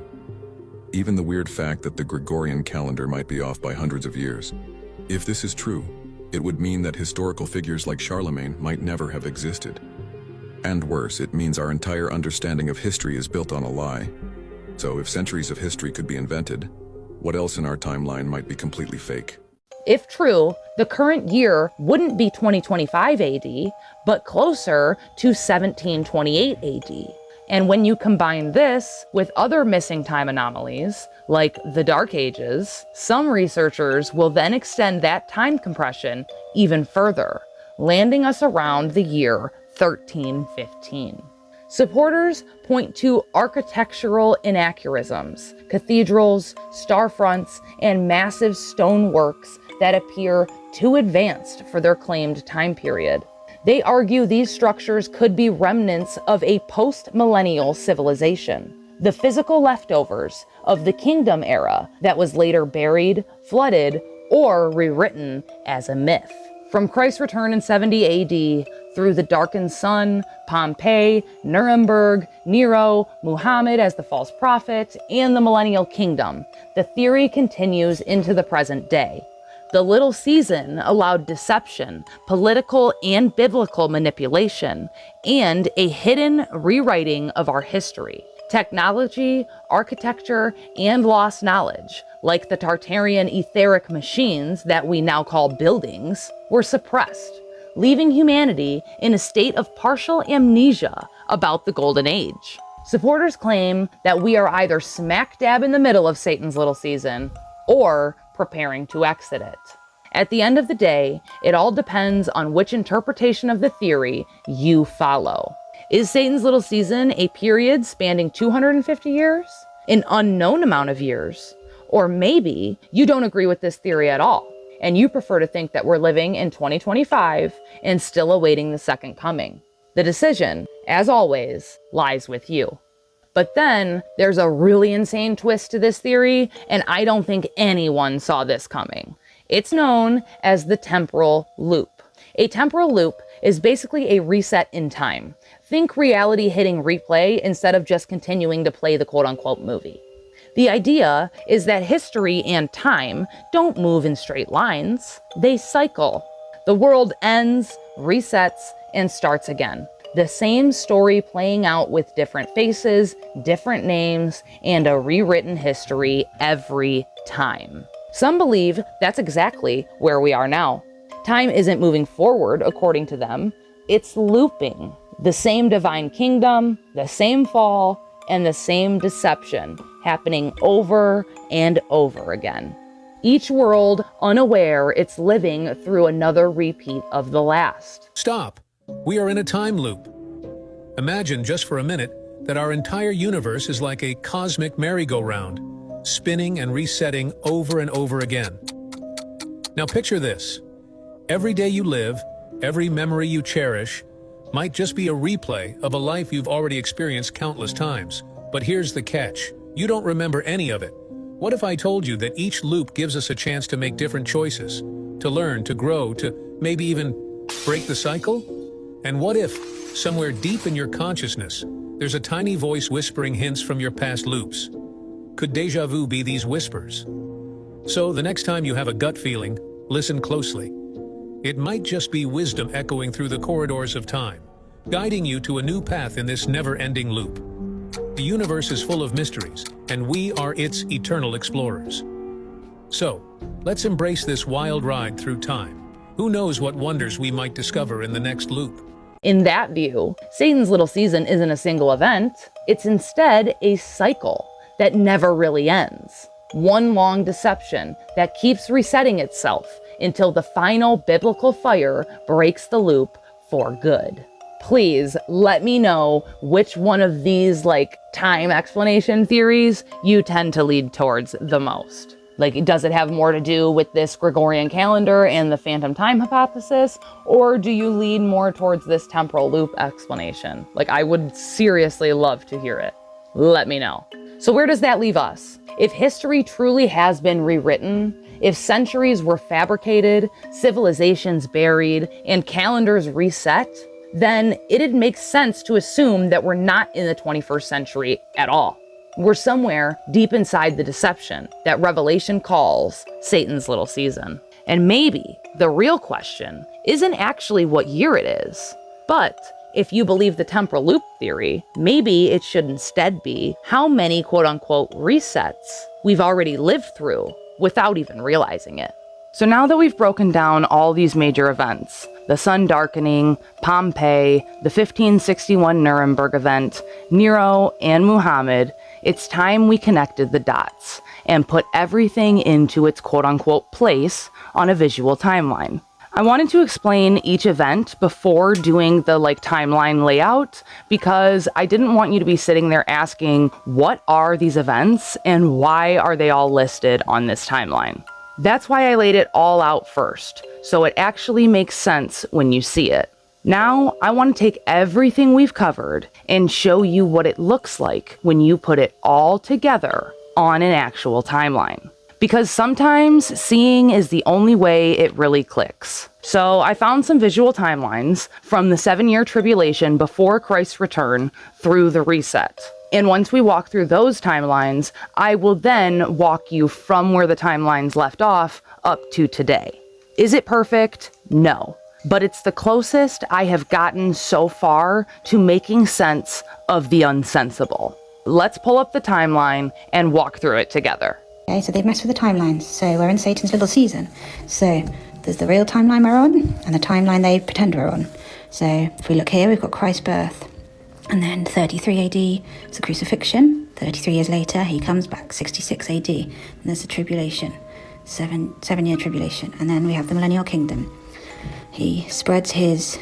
even the weird fact that the Gregorian calendar might be off by hundreds of years. If this is true, it would mean that historical figures like Charlemagne might never have existed. And worse, it means our entire understanding of history is built on a lie. So if centuries of history could be invented, what else in our timeline might be completely fake? If true, the current year wouldn't be 2025 AD, but closer to 1728 AD. And when you combine this with other missing time anomalies, like the Dark Ages, some researchers will then extend that time compression even further, landing us around the year 1315. Supporters point to architectural inaccuracies, cathedrals, starfronts, and massive stone works that appear too advanced for their claimed time period. They argue these structures could be remnants of a post-millennial civilization, the physical leftovers of the kingdom era that was later buried, flooded, or rewritten as a myth. From Christ's return in 70 AD through the darkened sun, Pompeii, Nuremberg, Nero, Muhammad as the false prophet, and the millennial kingdom, the theory continues into the present day. The little season allowed deception, political and biblical manipulation, and a hidden rewriting of our history. Technology, architecture, and lost knowledge, like the Tartarian etheric machines that we now call buildings, were suppressed, leaving humanity in a state of partial amnesia about the Golden Age. Supporters claim that we are either smack dab in the middle of Satan's little season or preparing to exit it. At the end of the day, it all depends on which interpretation of the theory you follow. Is Satan's little season a period spanning 250 years? An unknown amount of years? Or maybe you don't agree with this theory at all, and you prefer to think that we're living in 2025 and still awaiting the second coming. The decision, as always, lies with you. But then there's a really insane twist to this theory, and I don't think anyone saw this coming. It's known as the temporal loop. A temporal loop is basically a reset in time. Think reality hitting replay instead of just continuing to play the quote-unquote movie. The idea is that history and time don't move in straight lines, they cycle. The world ends, resets, and starts again. The same story playing out with different faces, different names, and a rewritten history every time. Some believe that's exactly where we are now. Time isn't moving forward, according to them. It's looping. The same divine kingdom, the same fall, and the same deception happening over and over again. Each world unaware it's living through another repeat of the last. Stop. We are in a time loop. Imagine just for a minute that our entire universe is like a cosmic merry-go-round, spinning and resetting over and over again. Now picture this. Every day you live, every memory you cherish, might just be a replay of a life you've already experienced countless times. But here's the catch. You don't remember any of it. What if I told you that each loop gives us a chance to make different choices, to learn, to grow, to maybe even break the cycle? And what if, somewhere deep in your consciousness, there's a tiny voice whispering hints from your past loops? Could déjà vu be these whispers? So the next time you have a gut feeling, listen closely. It might just be wisdom echoing through the corridors of time, guiding you to a new path in this never-ending loop. The universe is full of mysteries, and we are its eternal explorers. So, let's embrace this wild ride through time. Who knows what wonders we might discover in the next loop? In that view, Satan's little season isn't a single event. It's instead a cycle that never really ends. One long deception that keeps resetting itself until the final biblical fire breaks the loop for good. Please let me know which one of these time explanation theories you tend to lead towards the most. Does it have more to do with this Gregorian calendar and the phantom time hypothesis, or do you lean more towards this temporal loop explanation? I would seriously love to hear it. Let me know. So where does that leave us? If history truly has been rewritten, if centuries were fabricated, civilizations buried, and calendars reset, then it'd make sense to assume that we're not in the 21st century at all. We're somewhere deep inside the deception that Revelation calls Satan's little season. And maybe the real question isn't actually what year it is, but if you believe the temporal loop theory, maybe it should instead be how many quote-unquote resets we've already lived through without even realizing it. So now that we've broken down all these major events, the sun darkening, Pompeii, the 1561 Nuremberg event, Nero, and Muhammad, it's time we connected the dots and put everything into its quote-unquote place on a visual timeline. I wanted to explain each event before doing the timeline layout because I didn't want you to be sitting there asking, what are these events and why are they all listed on this timeline? That's why I laid it all out first, so it actually makes sense when you see it. Now, I want to take everything we've covered and show you what it looks like when you put it all together on an actual timeline. because sometimes seeing is the only way it really clicks. So I found some visual timelines from the 7-year tribulation before Christ's return through the reset. And once we walk through those timelines, I will then walk you from where the timelines left off up to today. Is it perfect? No. But it's the closest I have gotten so far to making sense of the unsensible. Let's pull up the timeline and walk through it together. Okay, so they've messed with the timelines. So we're in Satan's little season. So there's the real timeline we're on and the timeline they pretend we're on. So if we look here, we've got Christ's birth. And then 33 AD, it's the crucifixion. 33 years later, he comes back, 66 AD. And there's the tribulation, seven-year tribulation. And then we have the millennial kingdom. He spreads his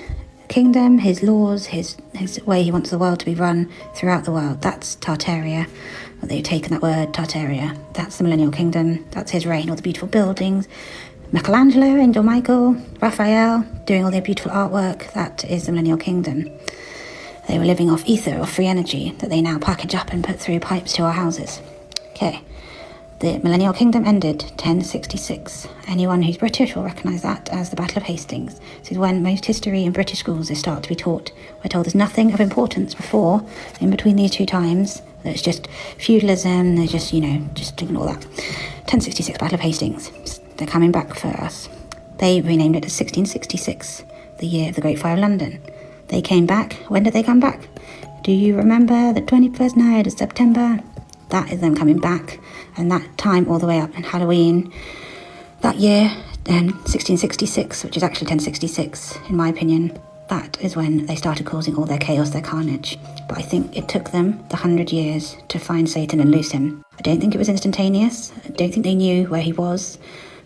kingdom, his laws, his way he wants the world to be run throughout the world. That's Tartaria. Well, they've taken that word, Tartaria. That's the millennial kingdom. That's his reign, all the beautiful buildings. Michelangelo, Angel Michael, Raphael, doing all their beautiful artwork. That is the millennial kingdom. They were living off ether, or free energy, that they now package up and put through pipes to our houses. Okay. The millennial kingdom ended 1066. Anyone who's British will recognise that as the Battle of Hastings. This is when most history in British schools is start to be taught. We're told there's nothing of importance before, in between these two times. There's just feudalism, there's just, just ignore that. 1066, Battle of Hastings. They're coming back for us. They renamed it as 1666, the year of the Great Fire of London. They came back. When did they come back? Do you remember the 21st night of September? That is them coming back. And that time all the way up in Halloween, that year, 1666, which is actually 1066, in my opinion, that is when they started causing all their chaos, their carnage. But I think it took them the 100 years to find Satan and loose him. I don't think it was instantaneous. I don't think they knew where he was.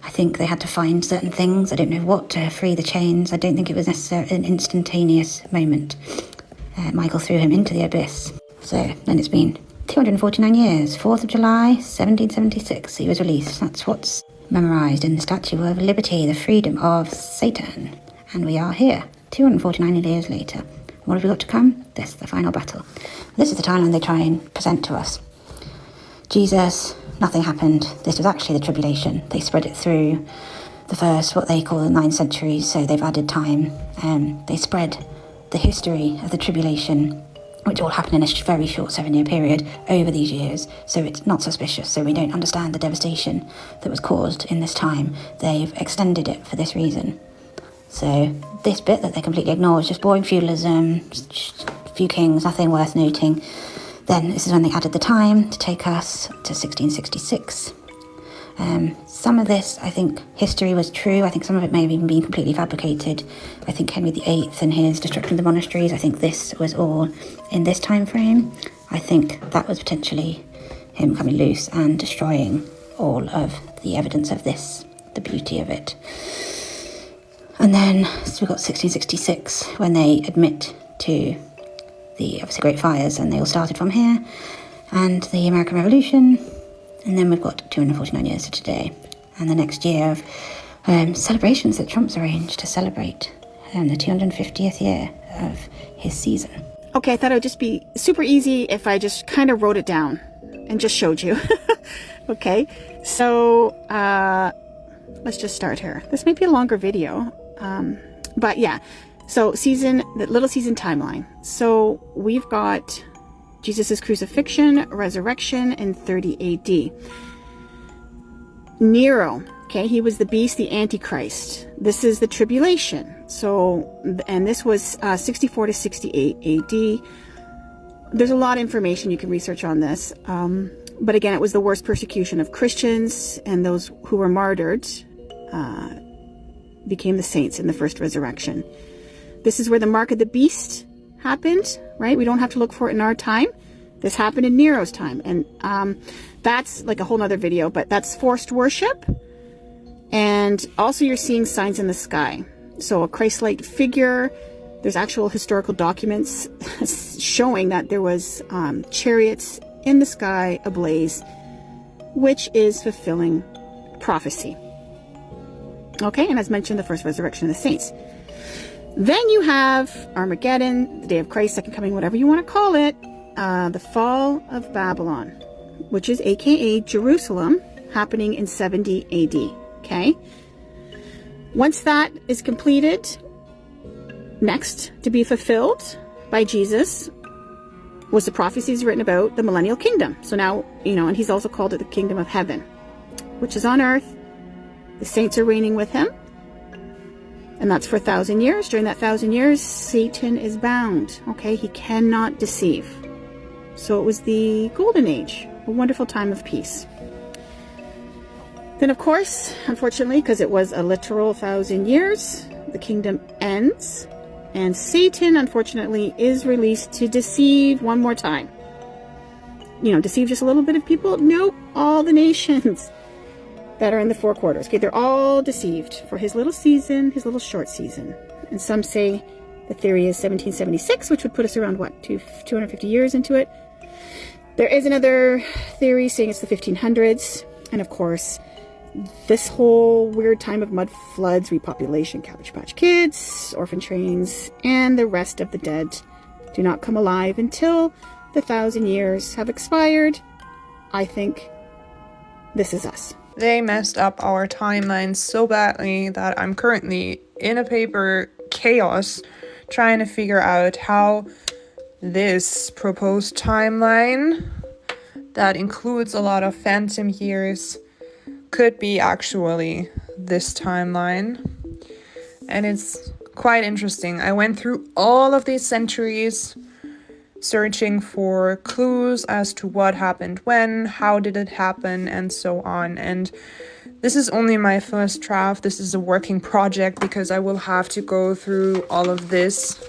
I think they had to find certain things. I don't know what to free the chains. I don't think it was necessarily an instantaneous moment. Michael threw him into the abyss. So then it's been 249 years. 4th of July, 1776, he was released. That's what's memorised in the Statue of Liberty, the freedom of Satan. And we are here, 249 years later. What have we got to come? This, the final battle. This is the timeline they try and present to us. Jesus, nothing happened. This was actually the tribulation. They spread it through the first, what they call the 9 centuries, so they've added time. They spread the history of the tribulation, which all happened in a very short 7-year period over these years, so it's not suspicious, so we don't understand the devastation that was caused in this time. They've extended it for this reason. So this bit that they completely ignore is just boring feudalism, few kings, nothing worth noting. Then this is when they added the time to take us to 1666. Some of this, I think, history was true. I think some of it may have even been completely fabricated. I think Henry VIII and his destruction of the monasteries, I think this was all in this time frame. I think that was potentially him coming loose and destroying all of the evidence of this, the beauty of it. And then so we've got 1666, when they admit to the obviously Great Fires, and they all started from here, and the American Revolution. And then we've got 249 years to today, and the next year of celebrations that Trump's arranged to celebrate the 250th year of his season. Okay, I thought it would just be super easy if I just kind of wrote it down and just showed you. Okay, so let's just start here. This may be a longer video, but yeah. So the little season timeline. So we've got Jesus' crucifixion, resurrection in 30 AD. Nero, okay, he was the beast, the Antichrist. This is the tribulation. So, and this was 64 to 68 AD. There's a lot of information you can research on this. But again, it was the worst persecution of Christians, and those who were martyred became the saints in the first resurrection. This is where the mark of the beast happened, right? We don't have to look for it in our time. This happened in Nero's time. And that's like a whole nother video, but that's forced worship. And also you're seeing signs in the sky. So a Christ-like figure. There's actual historical documents showing that there was chariots in the sky ablaze, which is fulfilling prophecy. Okay, and as mentioned, the first resurrection of the saints. Then you have Armageddon, the day of Christ, second coming, whatever you want to call it, the fall of Babylon, which is aka Jerusalem, happening in 70 AD. Okay? Once that is completed, next to be fulfilled by Jesus was the prophecies written about the millennial kingdom. So now, and he's also called it the kingdom of heaven, which is on earth. The saints are reigning with him. And that's for 1,000 years. During that 1,000 years, Satan is bound. Okay? He cannot deceive. So it was the golden age, a wonderful time of peace. Then, of course, unfortunately, because it was a literal 1,000 years, the kingdom ends. And Satan, unfortunately, is released to deceive one more time. Deceive just a little bit of people? Nope, all the nations that are in the four quarters. Okay, they're all deceived for his little season, his little short season. And some say the theory is 1776, which would put us around, 250 years into it. There is another theory saying it's the 1500s. And of course, this whole weird time of mud floods, repopulation, Cabbage Patch Kids, orphan trains, and the rest of the dead do not come alive until the 1,000 years have expired. I think this is us. They messed up our timeline so badly that I'm currently in a paper chaos trying to figure out how this proposed timeline that includes a lot of phantom years could be actually this timeline. And it's quite interesting. I went through all of these centuries searching for clues as to what happened when, how did it happen, and so on. And this is only my first draft. This is a working project because I will have to go through all of this.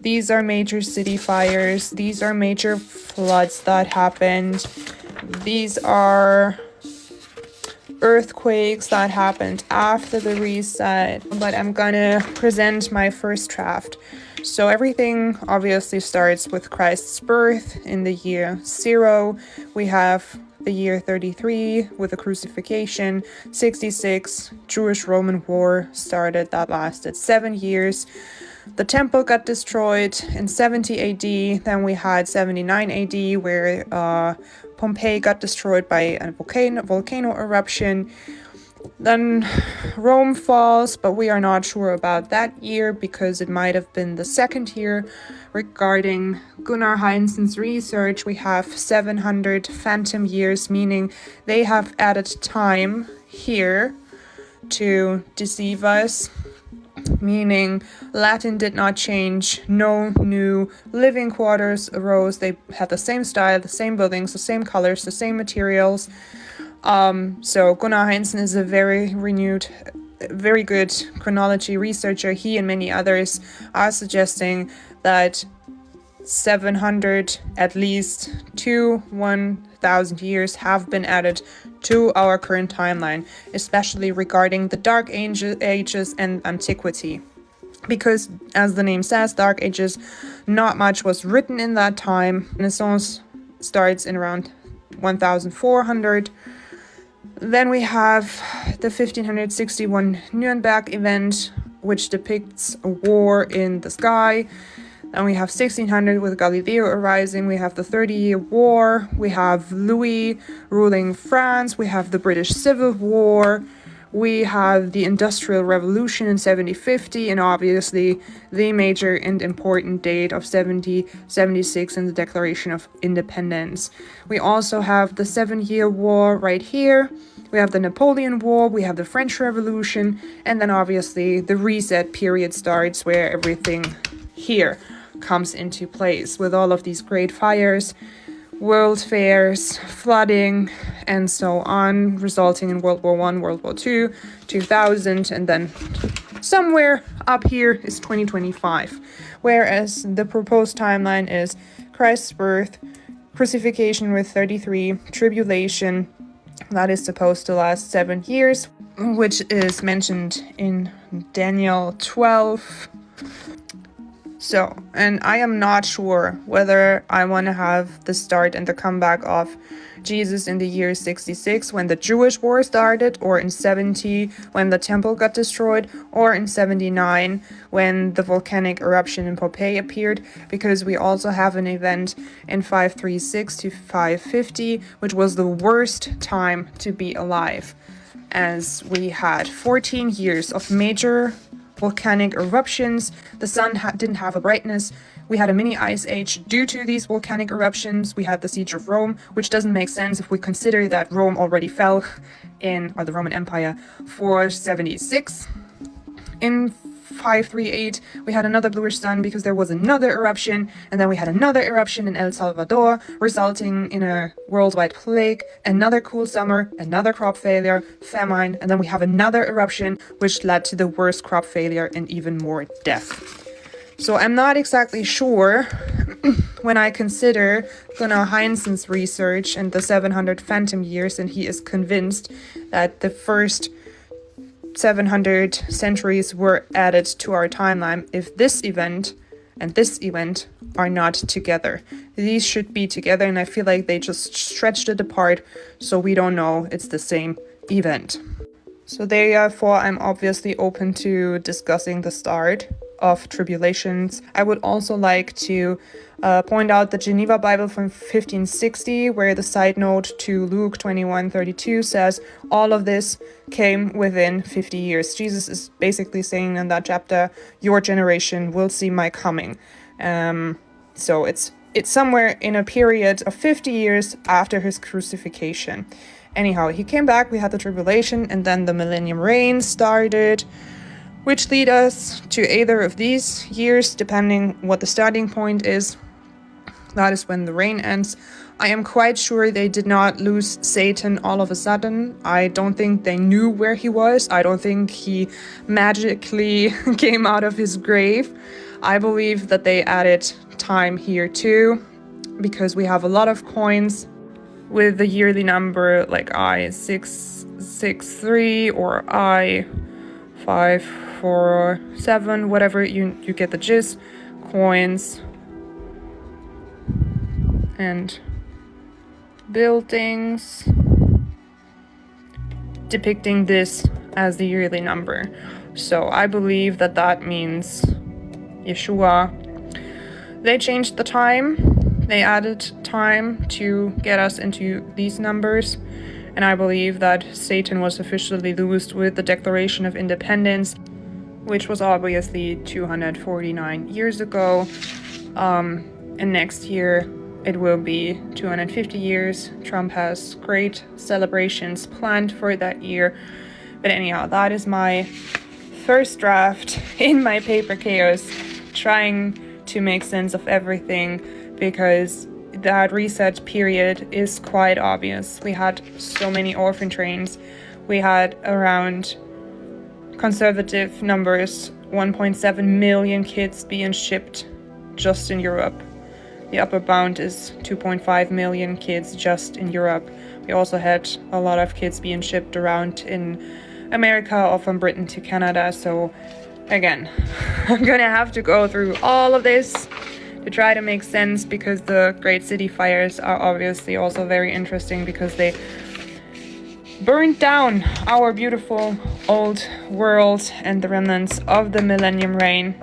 These are major city fires. These are major floods that happened. These are earthquakes that happened after the reset, but I'm gonna present my first draft. So everything obviously starts with Christ's birth in the year 0. We have the year 33 with the crucifixion. 66, Jewish-Roman War started, that lasted 7 years. The temple got destroyed in 70 AD. Then we had 79 AD where Pompeii got destroyed by a volcano eruption. Then Rome falls, but we are not sure about that year because it might have been the second year. Regarding Gunnar Heinzen's research, we have 700 phantom years, meaning they have added time here to deceive us. Meaning Latin did not change, no new living quarters arose. They had the same style, the same buildings, the same colors, the same materials. So Gunnar Heinzen is a very renewed, very good chronology researcher. He and many others are suggesting that 700 at least to 1,000 years have been added to our current timeline, especially regarding the Dark Ages and Antiquity. Because, as the name says, Dark Ages, not much was written in that time. Renaissance starts in around 1400. Then we have the 1561 Nuremberg event, which depicts a war in the sky. Then we have 1600 with Galileo arising. We have the 30-Year War. We have Louis ruling France. We have the British Civil War. We have the Industrial Revolution in 1750, and obviously the major and important date of 1776 and the Declaration of Independence. We also have the 7-Year War right here. We have the Napoleon War, we have the French Revolution, and then obviously the reset period starts where everything here comes into place with all of these great fires, world fairs, flooding, and so on, resulting in World War I, World War II, 2000, and then somewhere up here is 2025. Whereas the proposed timeline is Christ's birth, crucifixion with 33, tribulation, that is supposed to last 7 years, which is mentioned in Daniel 12. So, and I am not sure whether I want to have the start and the comeback of Jesus in the year 66 when the Jewish war started, or in 70 when the temple got destroyed, or in 79 when the volcanic eruption in Pompeii appeared, because we also have an event in 536 to 550, which was the worst time to be alive, as we had 14 years of major volcanic eruptions. The sun didn't have a brightness. We had a mini ice age due to these volcanic eruptions. We had the siege of Rome, which doesn't make sense if we consider that Rome already fell or the Roman Empire, 476. In 538, we had another bluish sun because there was another eruption, and then we had another eruption in El Salvador, resulting in a worldwide plague, another cool summer, another crop failure, famine, and then we have another eruption, which led to the worst crop failure and even more death. So I'm not exactly sure when I consider Gunnar Heinzen's research and the 700 phantom years, and he is convinced that the first 700 centuries were added to our timeline, if this event and this event are not together. These should be together, and I feel like they just stretched it apart, so we don't know it's the same event. So therefore, I'm obviously open to discussing the start of tribulations. I would also like to point out the Geneva Bible from 1560, where the side note to Luke 21:32 says all of this came within 50 years. Jesus is basically saying in that chapter, your generation will see my coming. So it's somewhere in a period of 50 years after his crucifixion. Anyhow, he came back, we had the tribulation, and then the millennium reign started, which lead us to either of these years, depending what the starting point is. That is when the reign ends. I am quite sure they did not lose Satan all of a sudden. I don't think they knew where he was. I don't think he magically came out of his grave. I believe that they added time here too, because we have a lot of coins with the yearly number like I663 or I547, whatever, you get the gist. Coins and buildings depicting this as the yearly number. So I believe that that means Yeshua. They changed the time. They added time to get us into these numbers. And I believe that Satan was officially loosed with the Declaration of Independence, which was obviously 249 years ago. And next year it will be 250 years. Trump has great celebrations planned for that year. But anyhow, that is my first draft in my paper chaos, trying to make sense of everything, because that reset period is quite obvious. We had so many orphan trains. We had around conservative numbers, 1.7 million kids being shipped just in Europe. The upper bound is 2.5 million kids just in Europe. We also had a lot of kids being shipped around in America or from Britain to Canada. So again, I'm gonna have to go through all of this to try to make sense, because the Great City Fires are obviously also very interesting, because they burned down our beautiful old world and the remnants of the millennium reign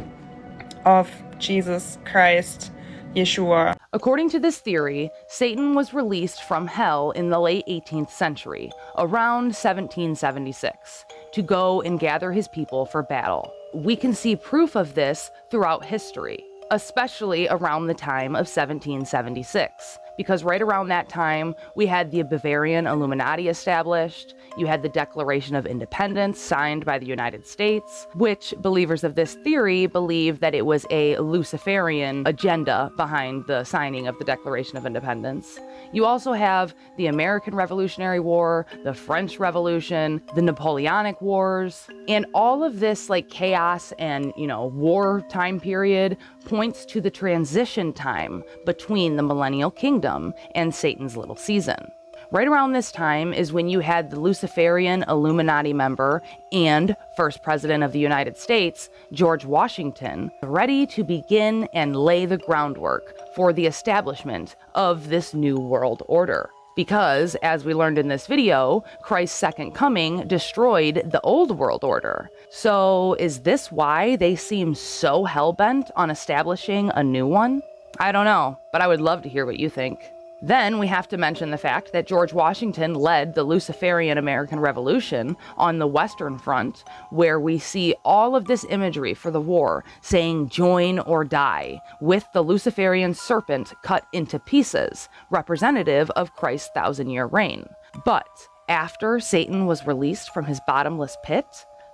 of Jesus Christ, Yeshua. According to this theory, Satan was released from hell in the late 18th century, around 1776, to go and gather his people for battle. We can see proof of this throughout history, especially around the time of 1776, because right around that time, we had the Bavarian Illuminati established, you had the Declaration of Independence signed by the United States, which believers of this theory believe that it was a Luciferian agenda behind the signing of the Declaration of Independence. You also have the American Revolutionary War, the French Revolution, the Napoleonic Wars, and all of this like chaos and, war time period points to the transition time between the millennial kingdom and Satan's little season. Right around this time is when you had the Luciferian Illuminati member and first president of the United States, George Washington, ready to begin and lay the groundwork for the establishment of this new world order. Because, as we learned in this video, Christ's second coming destroyed the old world order. So, is this why they seem so hell-bent on establishing a new one? I don't know, but I would love to hear what you think. Then we have to mention the fact that George Washington led the Luciferian American Revolution on the Western Front, where we see all of this imagery for the war saying join or die, with the Luciferian serpent cut into pieces, representative of Christ's 1,000-year reign. But after Satan was released from his bottomless pit,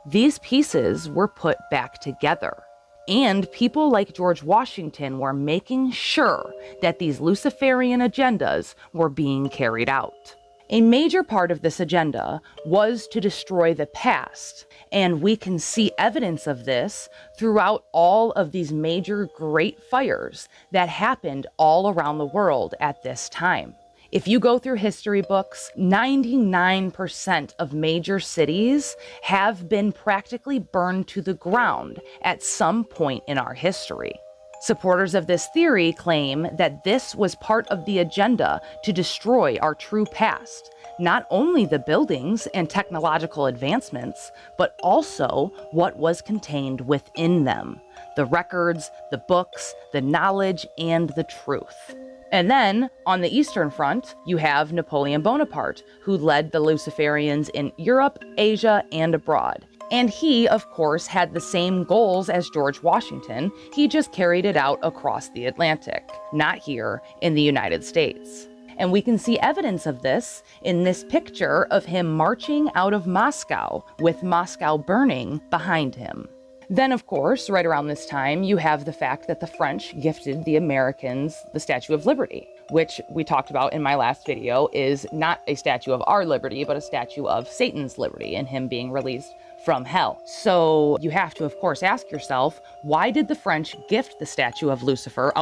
these pieces were put back together. And people like George Washington were making sure that these Luciferian agendas were being carried out. A major part of this agenda was to destroy the past, and we can see evidence of this throughout all of these major great fires that happened all around the world at this time. If you go through history books, 99% of major cities have been practically burned to the ground at some point in our history. Supporters of this theory claim that this was part of the agenda to destroy our true past, not only the buildings and technological advancements, but also what was contained within them, the records, the books, the knowledge, and the truth. And then, on the Eastern Front, you have Napoleon Bonaparte, who led the Luciferians in Europe, Asia, and abroad. And he, of course, had the same goals as George Washington, he just carried it out across the Atlantic, not here in the United States. And we can see evidence of this in this picture of him marching out of Moscow, with Moscow burning behind him. Then, of course, right around this time, you have the fact that the French gifted the Americans the Statue of Liberty, which we talked about in my last video is not a statue of our liberty, but a statue of Satan's liberty and him being released from hell. So you have to, of course, ask yourself, why did the French gift the statue of Lucifer,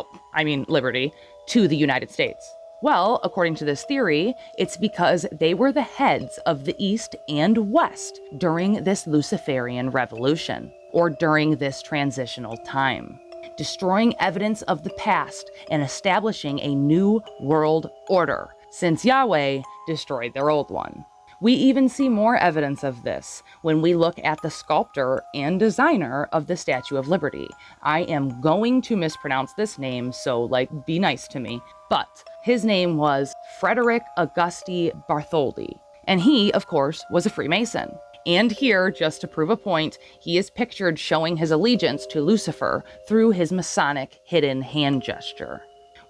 liberty, to the United States? Well, according to this theory, it's because they were the heads of the East and West during this Luciferian revolution, or during this transitional time, destroying evidence of the past and establishing a new world order, since Yahweh destroyed their old one. We even see more evidence of this when we look at the sculptor and designer of the Statue of Liberty. I am going to mispronounce this name, so be nice to me, but his name was Frederick Auguste Bartholdi, and he, of course, was a Freemason. And here, just to prove a point, he is pictured showing his allegiance to Lucifer through his Masonic hidden hand gesture.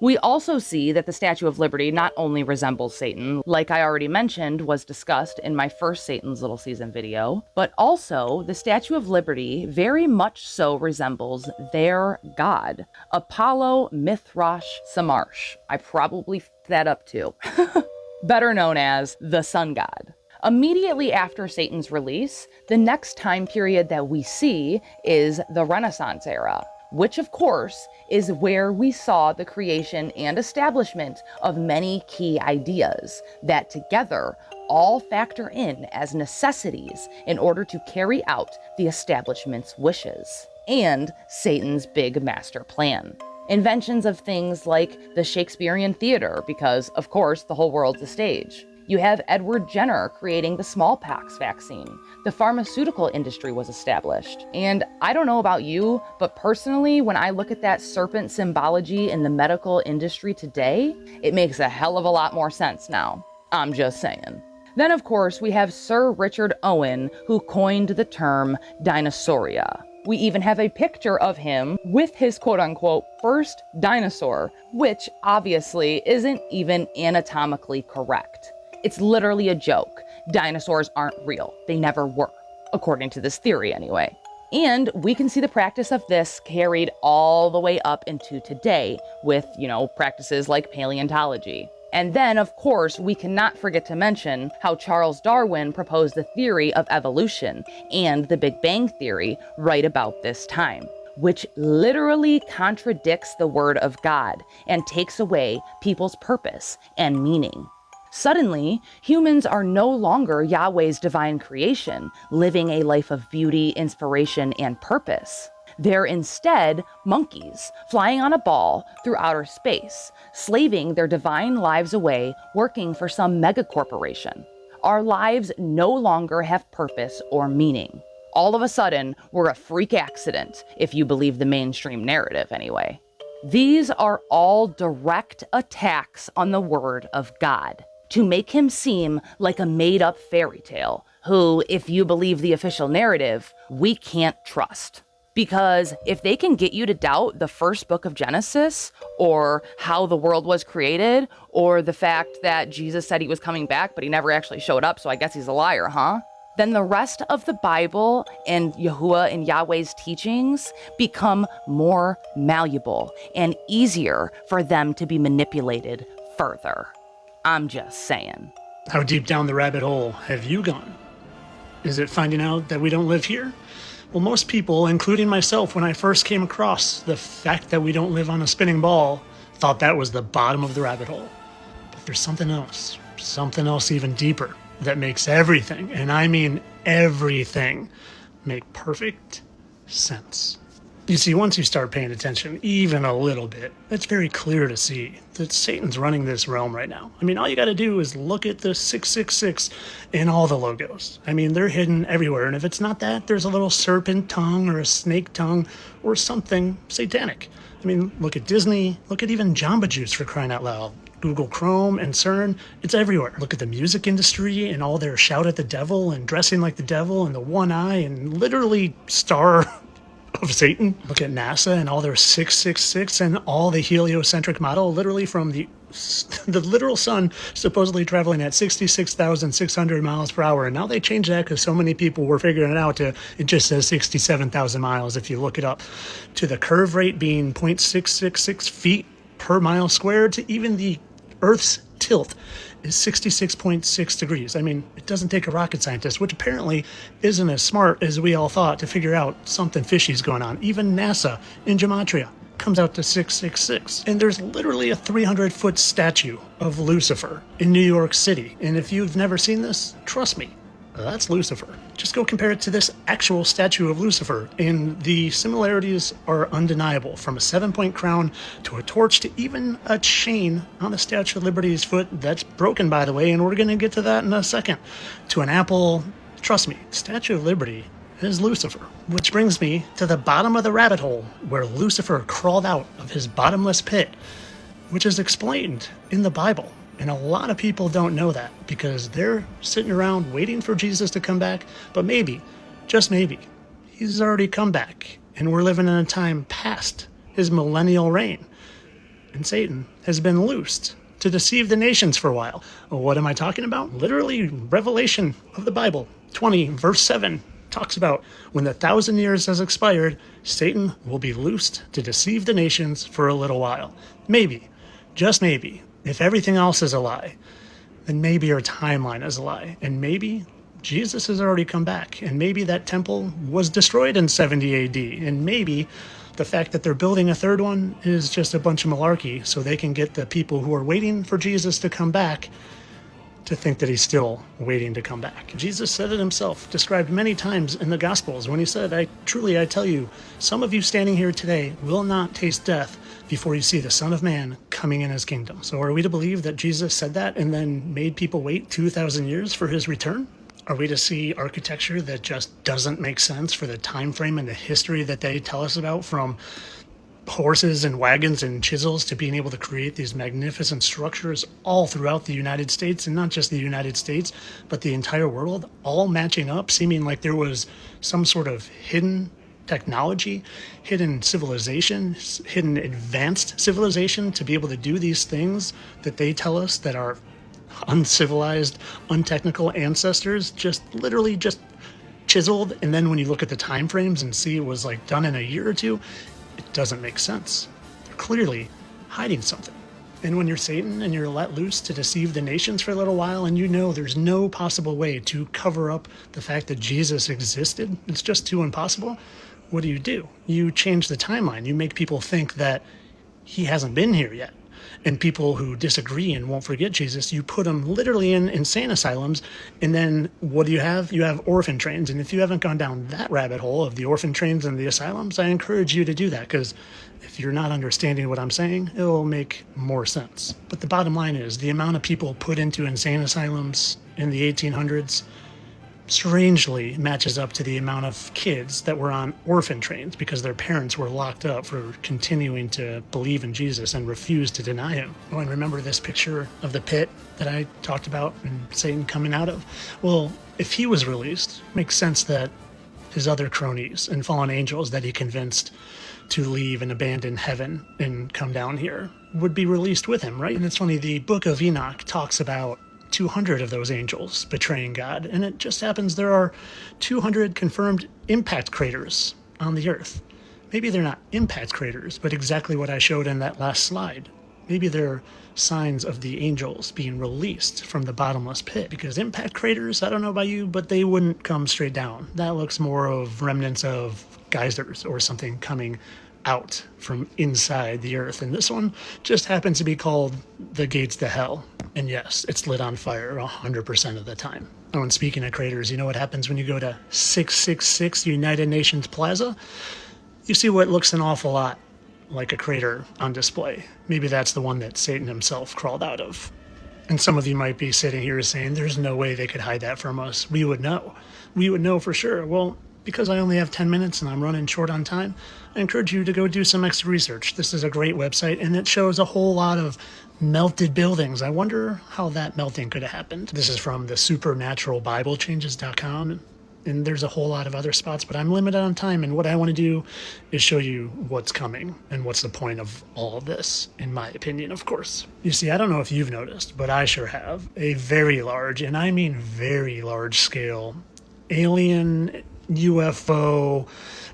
We also see that the Statue of Liberty not only resembles Satan, like I already mentioned was discussed in my first Satan's Little Season video, but also the Statue of Liberty very much so resembles their god, Apollo Mithrash Samarsh. I probably f***ed that up too. Better known as the sun god. Immediately after Satan's release, the next time period that we see is the Renaissance era, which of course is where we saw the creation and establishment of many key ideas that together all factor in as necessities in order to carry out the establishment's wishes and Satan's big master plan. Inventions of things like the Shakespearean theater, because of course the whole world's a stage. You have Edward Jenner creating the smallpox vaccine. The pharmaceutical industry was established. And I don't know about you, but personally, when I look at that serpent symbology in the medical industry today, it makes a hell of a lot more sense now. I'm just saying. Then, of course, we have Sir Richard Owen, who coined the term dinosauria. We even have a picture of him with his quote-unquote first dinosaur, which obviously isn't even anatomically correct. It's literally a joke. Dinosaurs aren't real. They never were, according to this theory anyway. And we can see the practice of this carried all the way up into today with, practices like paleontology. And then, of course, we cannot forget to mention how Charles Darwin proposed the theory of evolution and the Big Bang Theory right about this time, which literally contradicts the word of God and takes away people's purpose and meaning. Suddenly, humans are no longer Yahweh's divine creation, living a life of beauty, inspiration, and purpose. They're instead monkeys, flying on a ball through outer space, slaving their divine lives away, working for some megacorporation. Our lives no longer have purpose or meaning. All of a sudden, we're a freak accident, if you believe the mainstream narrative anyway. These are all direct attacks on the word of God, to make him seem like a made-up fairy tale, who, if you believe the official narrative, we can't trust. Because if they can get you to doubt the first book of Genesis, or how the world was created, or the fact that Jesus said he was coming back, but he never actually showed up, so I guess he's a liar, huh? Then the rest of the Bible and Yahuwah and Yahweh's teachings become more malleable and easier for them to be manipulated further. I'm just saying. How deep down the rabbit hole have you gone? Is it finding out that we don't live here? Well, most people, including myself, when I first came across the fact that we don't live on a spinning ball, thought that was the bottom of the rabbit hole. But there's something else even deeper, that makes everything, and I mean everything, make perfect sense. You see, once you start paying attention, even a little bit, it's very clear to see that Satan's running this realm right now. I mean, all you got to do is look at the 666 in all the logos. I mean, they're hidden everywhere, and if it's not that, there's a little serpent tongue or a snake tongue or something satanic. I mean, look at Disney, look at even Jamba Juice, for crying out loud. Google Chrome and CERN, it's everywhere. Look at the music industry and all their shout at the devil and dressing like the devil and the one eye and literally star of Satan. Look at NASA and all their 666 and all the heliocentric model, literally from the literal sun supposedly traveling at 66,600 miles per hour. And now they changed that because so many people were figuring it out it just says 67,000 miles if you look it up. To the curve rate being 0.666 feet per mile squared, to even the Earth's tilt is 66.6 degrees. I mean, it doesn't take a rocket scientist, which apparently isn't as smart as we all thought, to figure out something fishy is going on. Even NASA in Gematria comes out to 666. And there's literally a 300-foot statue of Lucifer in New York City. And if you've never seen this, trust me, that's Lucifer. Just go compare it to this actual statue of Lucifer, and the similarities are undeniable. From a 7-point crown to a torch to even a chain on the Statue of Liberty's foot that's broken, by the way, and we're going to get to that in a second, to an apple. Trust me, Statue of Liberty is Lucifer. Which brings me to the bottom of the rabbit hole, where Lucifer crawled out of his bottomless pit, which is explained in the Bible. And a lot of people don't know that because they're sitting around waiting for Jesus to come back. But maybe, just maybe, he's already come back and we're living in a time past his millennial reign. And Satan has been loosed to deceive the nations for a while. Well, what am I talking about? Literally, Revelation of the Bible, 20, verse 7, talks about when the 1,000 years has expired, Satan will be loosed to deceive the nations for a little while. Maybe, just maybe, if everything else is a lie, then maybe our timeline is a lie. And maybe Jesus has already come back. And maybe that temple was destroyed in 70 AD. And maybe the fact that they're building a third one is just a bunch of malarkey so they can get the people who are waiting for Jesus to come back to think that he's still waiting to come back. Jesus said it himself, described many times in the Gospels, when he said, I tell you, some of you standing here today will not taste death before you see the Son of Man coming in his kingdom. So are we to believe that Jesus said that and then made people wait 2,000 years for his return? Are we to see architecture that just doesn't make sense for the time frame and the history that they tell us about, from horses and wagons and chisels to being able to create these magnificent structures all throughout the United States, and not just the United States, but the entire world, all matching up, seeming like there was some sort of hidden technology, hidden civilization, hidden advanced civilization to be able to do these things that they tell us that our uncivilized, untechnical ancestors just literally just chiseled. And then when you look at the time frames and see it was like done in a year or two, it doesn't make sense. They're clearly hiding something. And when you're Satan and you're let loose to deceive the nations for a little while, and you know there's no possible way to cover up the fact that Jesus existed, it's just too impossible, what do? You change the timeline. You make people think that he hasn't been here yet. And people who disagree and won't forget Jesus, you put them literally in insane asylums. And then what do you have? You have orphan trains. And if you haven't gone down that rabbit hole of the orphan trains and the asylums, I encourage you to do that, because if you're not understanding what I'm saying, it'll make more sense. But the bottom line is the amount of people put into insane asylums in the 1800s strangely matches up to the amount of kids that were on orphan trains because their parents were locked up for continuing to believe in Jesus and refused to deny him. Oh, and remember this picture of the pit that I talked about and Satan coming out of? Well, if he was released, it makes sense that his other cronies and fallen angels that he convinced to leave and abandon heaven and come down here would be released with him, right? And it's funny, the book of Enoch talks about 200 of those angels betraying God, and it just happens there are 200 confirmed impact craters on the earth. Maybe they're not impact craters, but exactly what I showed in that last slide. Maybe they're signs of the angels being released from the bottomless pit, because impact craters, I don't know about you, but they wouldn't come straight down. That looks more of remnants of geysers or something coming out from inside the earth. And this one just happens to be called the gates to hell. And yes, it's lit on fire 100% of the time. Oh, and speaking of craters, you know what happens when you go to 666 United Nations Plaza? You see what looks an awful lot like a crater on display. Maybe that's the one that Satan himself crawled out of. And some of you might be sitting here saying, there's no way they could hide that from us. We would know. We would know for sure. Well, because I only have 10 minutes and I'm running short on time, I encourage you to go do some extra research. This is a great website, and it shows a whole lot of melted buildings. I wonder how that melting could have happened. This is from the supernaturalbiblechanges.com, and there's a whole lot of other spots, but I'm limited on time, and what I want to do is show you what's coming and what's the point of all of this, in my opinion, of course. You see, I don't know if you've noticed, but I sure have, a very large, and I mean very large scale, alien UFO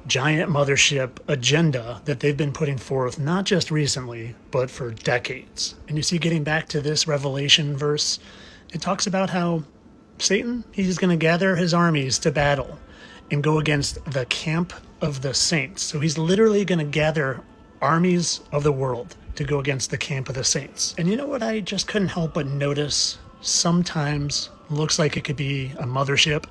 giant mothership agenda that they've been putting forth, not just recently, but for decades. And you see, getting back to this Revelation verse, it talks about how Satan, he's going to gather his armies to battle and go against the camp of the saints. So he's literally going to gather armies of the world to go against the camp of the saints. And you know what I just couldn't help but notice? Sometimes looks like it could be a mothership.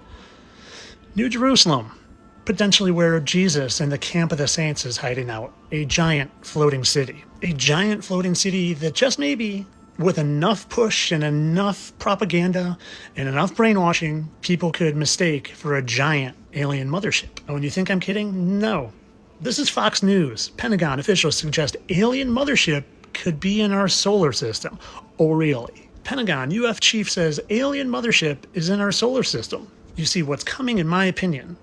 New Jerusalem, potentially where Jesus and the camp of the saints is hiding out. A giant floating city. A giant floating city that just maybe, with enough push and enough propaganda and enough brainwashing, people could mistake for a giant alien mothership. Oh, and you think I'm kidding? No. This is Fox News. Pentagon officials suggest alien mothership could be in our solar system. Oh, really? Pentagon UF chief says alien mothership is in our solar system. You see, what's coming, in my opinion,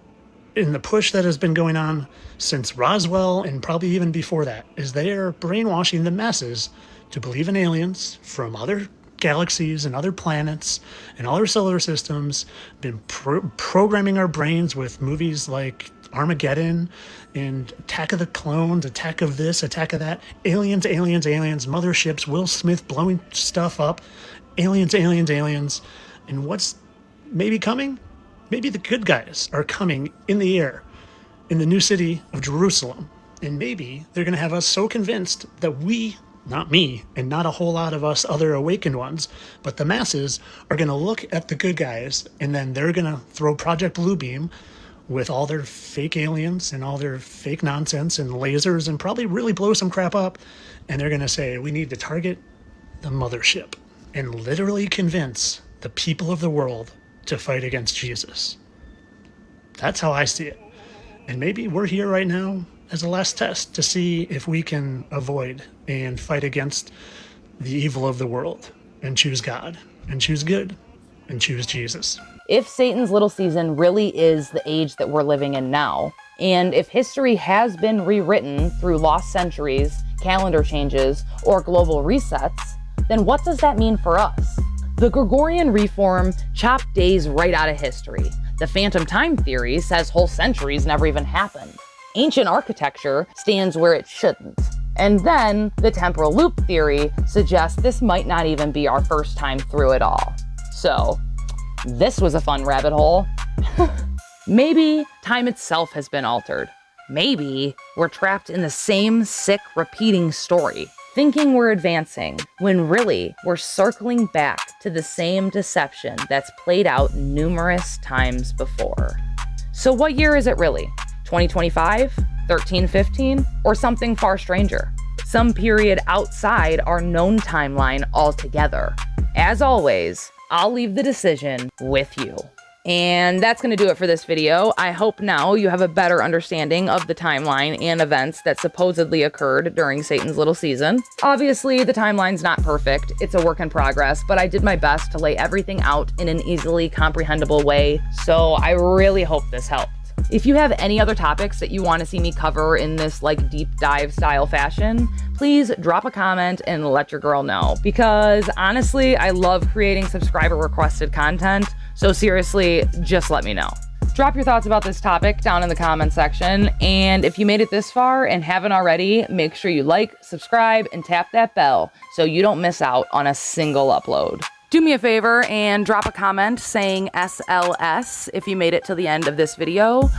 in the push that has been going on since Roswell and probably even before that, is they are brainwashing the masses to believe in aliens from other galaxies and other planets and other solar systems, been programming our brains with movies like Armageddon and Attack of the Clones, Attack of this, Attack of that, aliens, aliens, aliens, motherships, Will Smith blowing stuff up, aliens, aliens, aliens. And what's maybe coming? Maybe the good guys are coming in the air in the new city of Jerusalem. And maybe they're going to have us so convinced that we, not me, and not a whole lot of us other awakened ones, but the masses are going to look at the good guys, and then they're going to throw Project Bluebeam with all their fake aliens and all their fake nonsense and lasers and probably really blow some crap up. And they're going to say, we need to target the mothership and literally convince the people of the world to fight against Jesus. That's how I see it. And maybe we're here right now as a last test to see if we can avoid and fight against the evil of the world and choose God and choose good and choose Jesus. If Satan's little season really is the age that we're living in now, and if history has been rewritten through lost centuries, calendar changes, or global resets, then what does that mean for us? The Gregorian reform chopped days right out of history. The phantom time theory says whole centuries never even happened. Ancient architecture stands where it shouldn't. And then the temporal loop theory suggests this might not even be our first time through it all. So, this was a fun rabbit hole. Maybe time itself has been altered. Maybe we're trapped in the same sick, repeating story. thinking we're advancing, when really we're circling back to the same deception that's played out numerous times before. So what year is it really? 2025? 1315? Or something far stranger? Some period outside our known timeline altogether? As always, I'll leave the decision with you. And that's going to do it for this video. I hope now you have a better understanding of the timeline and events that supposedly occurred during Satan's little season. Obviously, the timeline's not perfect. It's a work in progress, but I did my best to lay everything out in an easily comprehensible way, so I really hope this helped. If you have any other topics that you want to see me cover in this like deep dive style fashion, please drop a comment and let your girl know, because honestly, I love creating subscriber requested content. So seriously, just let me know. Drop your thoughts about this topic down in the comment section. And if you made it this far and haven't already, make sure you like, subscribe, and tap that bell so you don't miss out on a single upload. Do me a favor and drop a comment saying S.L.S if you made it to the end of this video.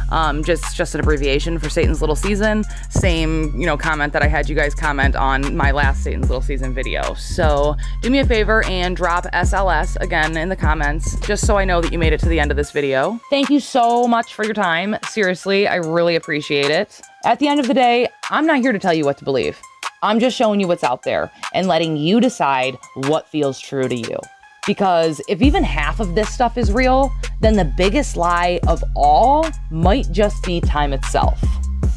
Just an abbreviation for Satan's Little Season. Same, comment that I had you guys comment on my last Satan's Little Season video. So do me a favor and drop S.L.S again in the comments, just so I know that you made it to the end of this video. Thank you so much for your time. Seriously, I really appreciate it. At the end of the day, I'm not here to tell you what to believe. I'm just showing you what's out there and letting you decide what feels true to you. Because if even half of this stuff is real, then the biggest lie of all might just be time itself.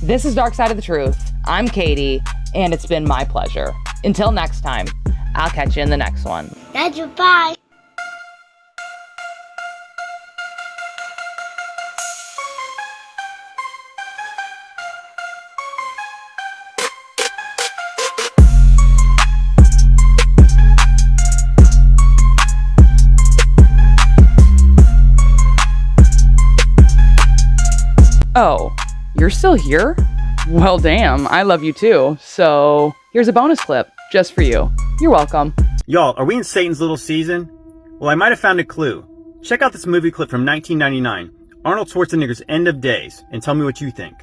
This is Dark Side of the Truth. I'm Katie, and it's been my pleasure. Until next time, I'll catch you in the next one. Bye. Oh, you're still here? Well, damn, I love you too. So here's a bonus clip just for you. You're welcome. Y'all, are we in Satan's little season? Well, I might have found a clue. Check out this movie clip from 1999, Arnold Schwarzenegger's End of Days, and tell me what you think.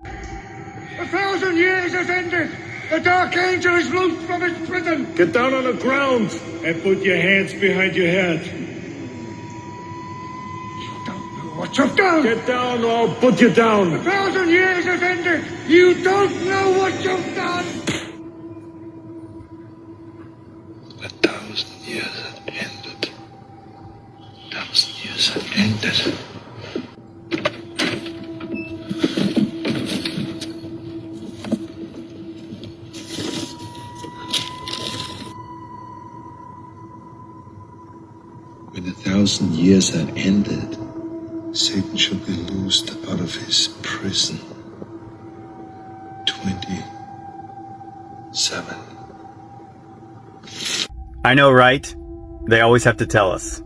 1,000 years has ended. The Dark Angel is loosed from his prison. Get down on the ground and put your hands behind your head. What you've done? Get down or I'll put you down. 1,000 years has ended. You don't know what you've done. 1,000 years have ended. 1,000 years have ended. When 1,000 years have ended, Satan shall be loosed out of his prison. 27. I know, right? They always have to tell us.